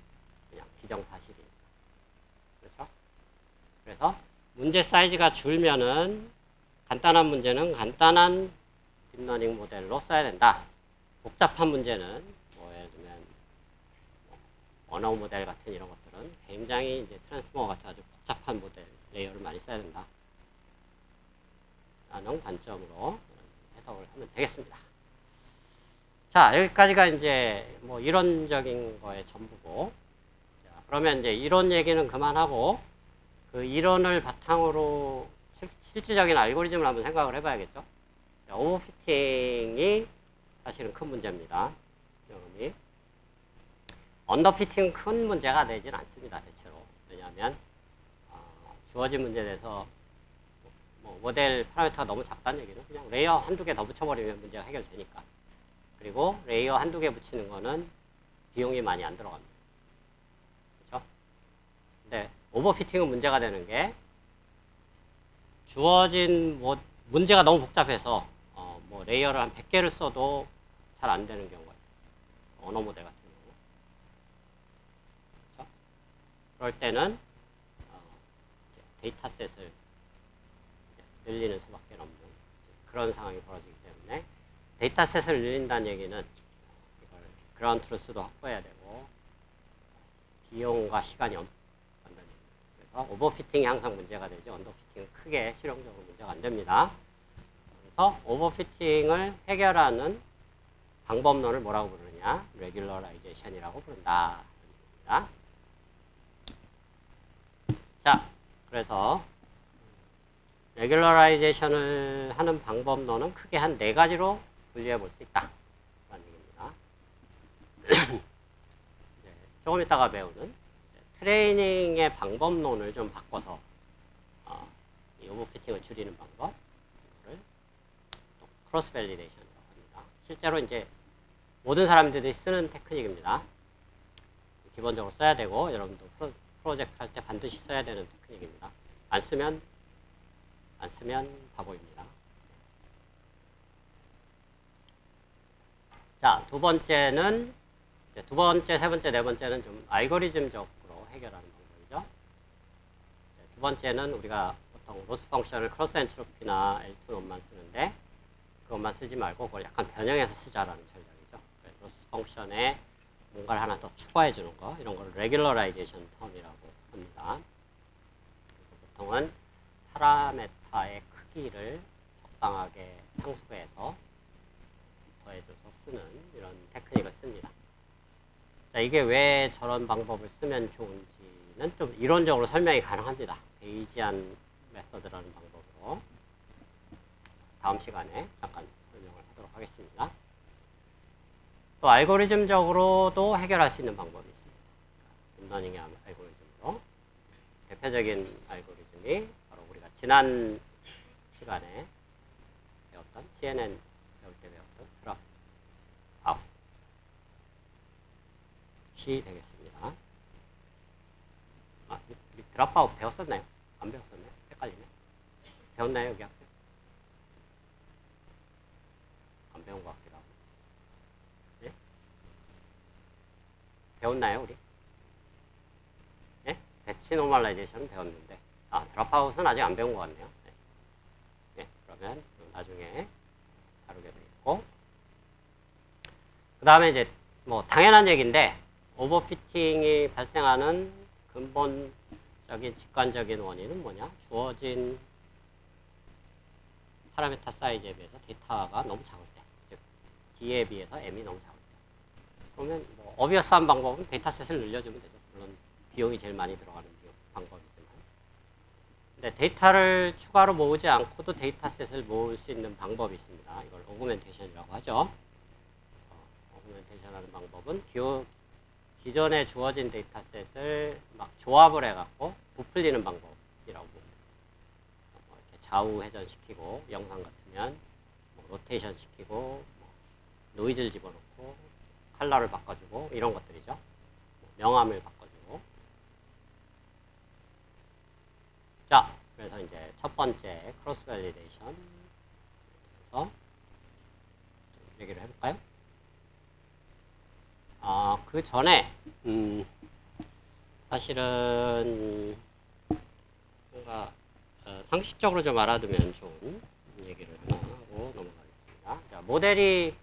그냥 기정사실이니까. 그렇죠? 그래서 문제 사이즈가 줄면은 간단한 문제는 간단한 딥러닝 모델로 써야 된다. 복잡한 문제는 뭐 예를 들면 언어 모델 같은 이런 것들은 굉장히 이제 트랜스포머 같은 아주 복잡한 모델 레이어를 많이 써야 된다. 라는 관점으로 해석을 하면 되겠습니다. 자, 여기까지가 이제 뭐 이론적인 거의 전부고, 자, 그러면 이제 이론 얘기는 그만하고 그 이론을 바탕으로 실질적인 알고리즘을 한번 생각을 해봐야겠죠. 자, 오버피팅이 사실은 큰 문제입니다. 언더피팅은 큰 문제가 되진 않습니다. 대체로. 왜냐하면 주어진 문제에 대해서 뭐 모델 파라미터가 너무 작다는 얘기는 그냥 레이어 한두 개 더 붙여버리면 문제가 해결되니까. 그리고 레이어 한두 개 붙이는 거는 비용이 많이 안 들어갑니다. 그렇죠? 근데 오버피팅은 문제가 되는 게 주어진 뭐 문제가 너무 복잡해서 뭐 레이어를 한 100개를 써도 잘 안 되는 경우가 있어요. 언어 모델 같은 경우. 그렇죠? 그럴 때는 데이터셋을 늘리는 수밖에 없는 그런 상황이 벌어지기 때문에 데이터셋을 늘린다는 얘기는 이걸 그라운드 트루스도 확보해야 되고 비용과 시간이 완전히. 그래서 오버피팅이 항상 문제가 되죠. 언더피팅은 크게 실용적으로 문제가 안 됩니다. 그래서 오버피팅을 해결하는 방법론을 뭐라고 부르느냐? 레귤러라이제이션이라고 부른다. 자, 그래서 레귤러라이제이션을 하는 방법론은 크게 한 4가지로 분류해 볼 수 있다. 라는 얘기입니다. 조금 이따가 배우는 트레이닝의 방법론을 좀 바꿔서 이 오버피팅을 줄이는 방법, 이거를 또 크로스 밸리데이션이라고 합니다. 실제로 이제 모든 사람들이 쓰는 테크닉입니다. 기본적으로 써야 되고 여러분도 프로젝트 할 때 반드시 써야 되는 테크닉입니다. 안 쓰면 바보입니다. 자, 두 번째, 세 번째, 네 번째는 좀 알고리즘적으로 해결하는 방법이죠. 두 번째는 우리가 보통 로스 펑션을 크로스 엔트로피나 L2 놈만 쓰는데 그것만 쓰지 말고 그걸 약간 변형해서 쓰자라는 전략이죠. 로스 펑션에 뭔가를 하나 더 추가해 주는 거, 이런 걸 레귤러라이제이션 텀이라고 합니다. 그래서 보통은 파라메타의 크기를 적당하게 상수배해서 더해줘서 쓰는 이런 테크닉을 씁니다. 자, 이게 왜 저런 방법을 쓰면 좋은지는 좀 이론적으로 설명이 가능합니다. 베이지안 메서드라는 방법으로 다음 시간에 잠깐 설명을 하도록 하겠습니다. 또 알고리즘적으로도 해결할 수 있는 방법이 있습니다. 딥러닝의 알고리즘으로 대표적인 알고리즘이 바로 우리가 지난 시간에 배웠던 CNN 배울 때 배웠던 드랍아웃이 되겠습니다. 우리 드랍아웃 배웠었나요? 안 배웠었나요? 헷갈리네. 배웠나요, 여기 학생? 안 배운 것 같기도 하고. 네? 배웠나요, 우리? 네? 배치 노멀라이제이션 배웠는데, 드랍아웃은 아직 안 배운 것 같네요. 네. 네, 그러면 나중에 다루게 되겠고, 그 다음에 이제 뭐 당연한 얘기인데 오버피팅이 발생하는 근본적인 직관적인 원인은 뭐냐? 주어진 파라미터 사이즈에 비해서 데이터가 너무 작을 때, 즉 D에 비해서 M이 너무 작을 때. 그러면 뭐 어비어스한 방법은 데이터셋을 늘려주면 되죠. 물론 비용이 제일 많이 들어가는 방법이지만. 근데 데이터를 추가로 모으지 않고도 데이터셋을 모을 수 있는 방법이 있습니다. 이걸 오그멘테이션이라고 하죠. 오그멘테이션하는 방법은 기존에 주어진 데이터셋을 막 조합을 해갖고 부풀리는 방법이라고 봅니다. 이렇게 좌우 회전시키고 영상 같으면 뭐 로테이션 시키고 뭐 노이즈를 집어넣고 컬러를 바꿔주고 이런 것들이죠. 명암을 바꿔주고. 자, 그래서 이제 첫 번째 크로스 밸리데이션 그래서 얘기를 해볼까요? 그 전에 사실은 뭔가 상식적으로 좀 알아두면 좋은 얘기를 하나 하고 넘어가겠습니다. 자, 모델이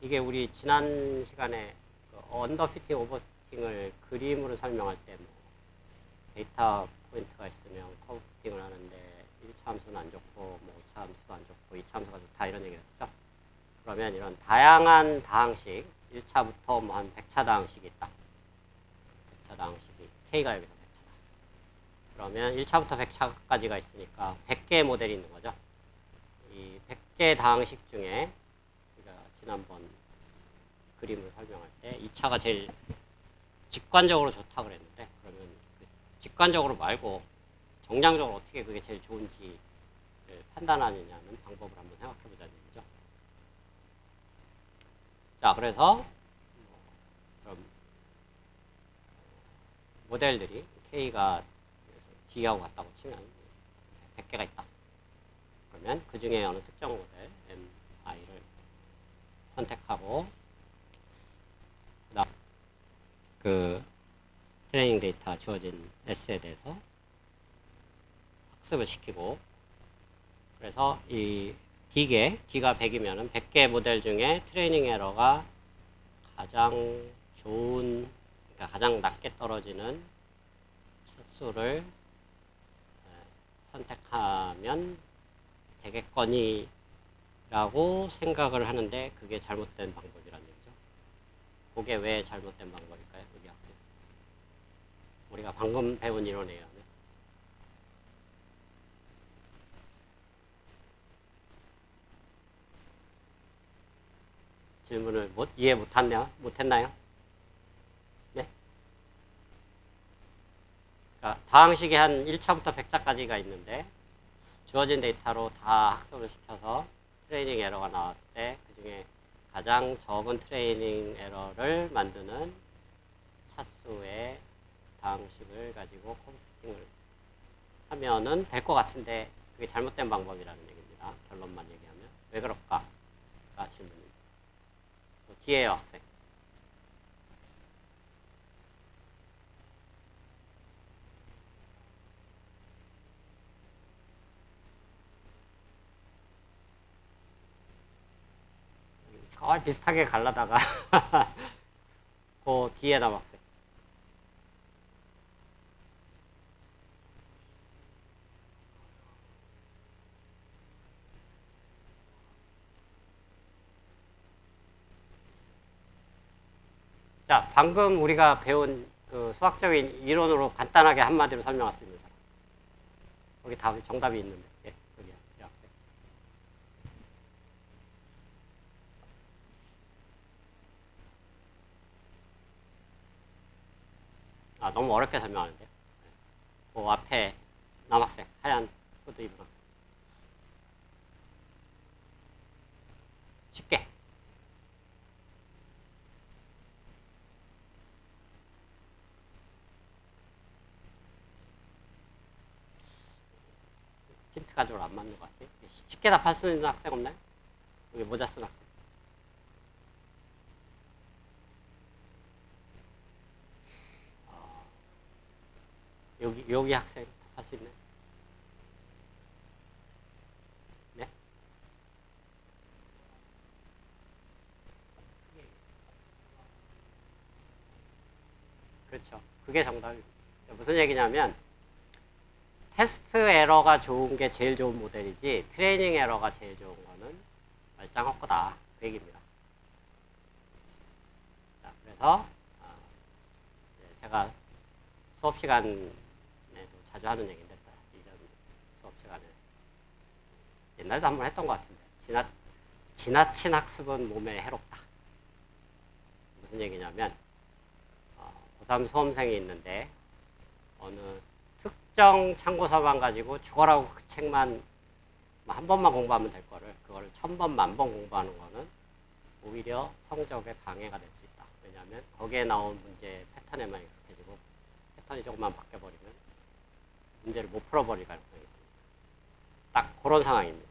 이게 우리 지난 시간에 언더피팅, 오버피팅을 그림으로 설명할 때 뭐 데이터 포인트가 있으면 커브 피팅을 하는데 1차 함수는 안 좋고 뭐 5차 함수도 안 좋고 2차 함수가 좋다 이런 얘기를 했었죠. 그러면 이런 다양한 다항식 1차부터 뭐 한 100차 다항식이 있다. 100차 다항식이 K가 여기서 100차다. 그러면 1차부터 100차까지가 있으니까 100개의 모델이 있는 거죠. 이 100개 다항식 중에 우리가 지난번 그림을 설명할 때 2차가 제일 직관적으로 좋다 그랬는데 그러면 그 직관적으로 말고 정량적으로 어떻게 그게 제일 좋은지를 판단하느냐는 방법을 한번 생각해 보자는 얘기죠. 자, 그래서 그럼 모델들이 K가 D하고 같다고 치면 100개가 있다. 그러면 그 중에 어느 특정 모델 MI를 선택하고 그다음 그 트레이닝 데이터 주어진 S에 대해서 학습을 시키고 그래서 이 D가 100이면은 100개 모델 중에 트레이닝 에러가 가장 좋은, 그러니까 가장 낮게 떨어지는 차수를 선택하면 되겠거니라고 생각을 하는데 그게 잘못된 방법이란 얘기죠. 그게 왜 잘못된 방법일까요? 여기 학생. 우리가 방금 배운 이론에 의하면. 질문을 이해 못했나요? 네? 그러니까 다항식이 한 1차부터 100차까지가 있는데 주어진 데이터로 다 학습을 시켜서 트레이닝 에러가 나왔을 때 그중에 가장 적은 트레이닝 에러를 만드는 차수의 다항식을 가지고 컴퓨팅을 하면은 될 것 같은데 그게 잘못된 방법이라는 얘기입니다. 결론만 얘기하면. 왜 그럴까? 가 질문입니다. 뒤에요, 학생. 비슷하게 갈라다가 그 뒤에 남학생. 자, 방금 우리가 배운 그 수학적인 이론으로 간단하게 한마디로 설명할 수 있는 사람. 여기 답이 정답이 있는데. 예, 여기요. 이 학생. 아, 너무 어렵게 설명하는데. 그 앞에 남학생, 하얀 후드 입은 학생. 쉽게. 힌트 가지고 안 맞는 것 같아. 쉽게 답할 수 있는 학생 없나요? 여기 모자 쓴 학생. 여기 학생 답할 수 있나요? 네? 그렇죠. 그게 정답입니다. 무슨 얘기냐면 테스트 에러가 좋은 게 제일 좋은 모델이지 트레이닝 에러가 제일 좋은 거는 말짱할 거다. 그 얘기입니다. 자, 그래서 제가 수업 시간에도 자주 하는 얘기인데 이전 수업 시간에 옛날에도 한번 했던 것 같은데 지나친 학습은 몸에 해롭다. 무슨 얘기냐면 고3 수험생이 있는데 어느 특정 참고서만 가지고 죽어라고 그 책만 한 번만 공부하면 될 거를 그거를 1000번, 10,000번 공부하는 거는 오히려 성적에 방해가 될 수 있다. 왜냐하면 거기에 나온 문제 패턴에만 익숙해지고 패턴이 조금만 바뀌어버리면 문제를 못 풀어버릴 가능성이 있습니다. 딱 그런 상황입니다.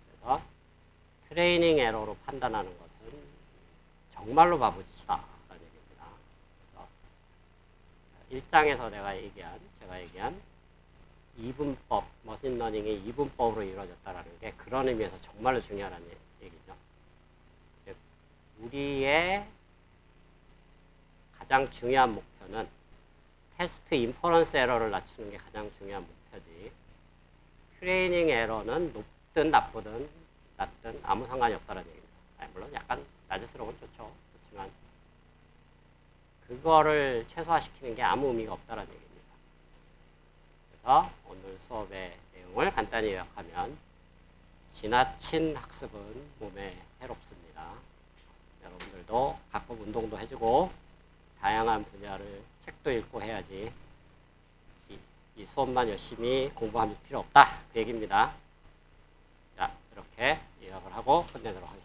그래서 트레이닝 에러로 판단하는 것은 정말로 바보짓이다 라는 얘기입니다. 1장에서 제가 얘기한 이분법, 머신러닝이 이분법으로 이루어졌다는 게 그런 의미에서 정말로 중요하다는 얘기죠. 즉, 우리의 가장 중요한 목표는 테스트 인퍼런스 에러를 낮추는 게 가장 중요한 목표지 트레이닝 에러는 높든 나쁘든 낮든 아무 상관이 없다는 얘기입니다. 물론 약간 낮을수록은 좋죠. 그렇지만 그거를 최소화시키는 게 아무 의미가 없다는 얘기입니다. 그래서 오늘 수업의 내용을 간단히 요약하면 지나친 학습은 몸에 해롭습니다. 여러분들도 가끔 운동도 해주고 다양한 분야를 책도 읽고 해야지 이 수업만 열심히 공부할 필요 없다 그 얘기입니다. 자, 이렇게 요약을 하고 끝내도록 하겠습니다.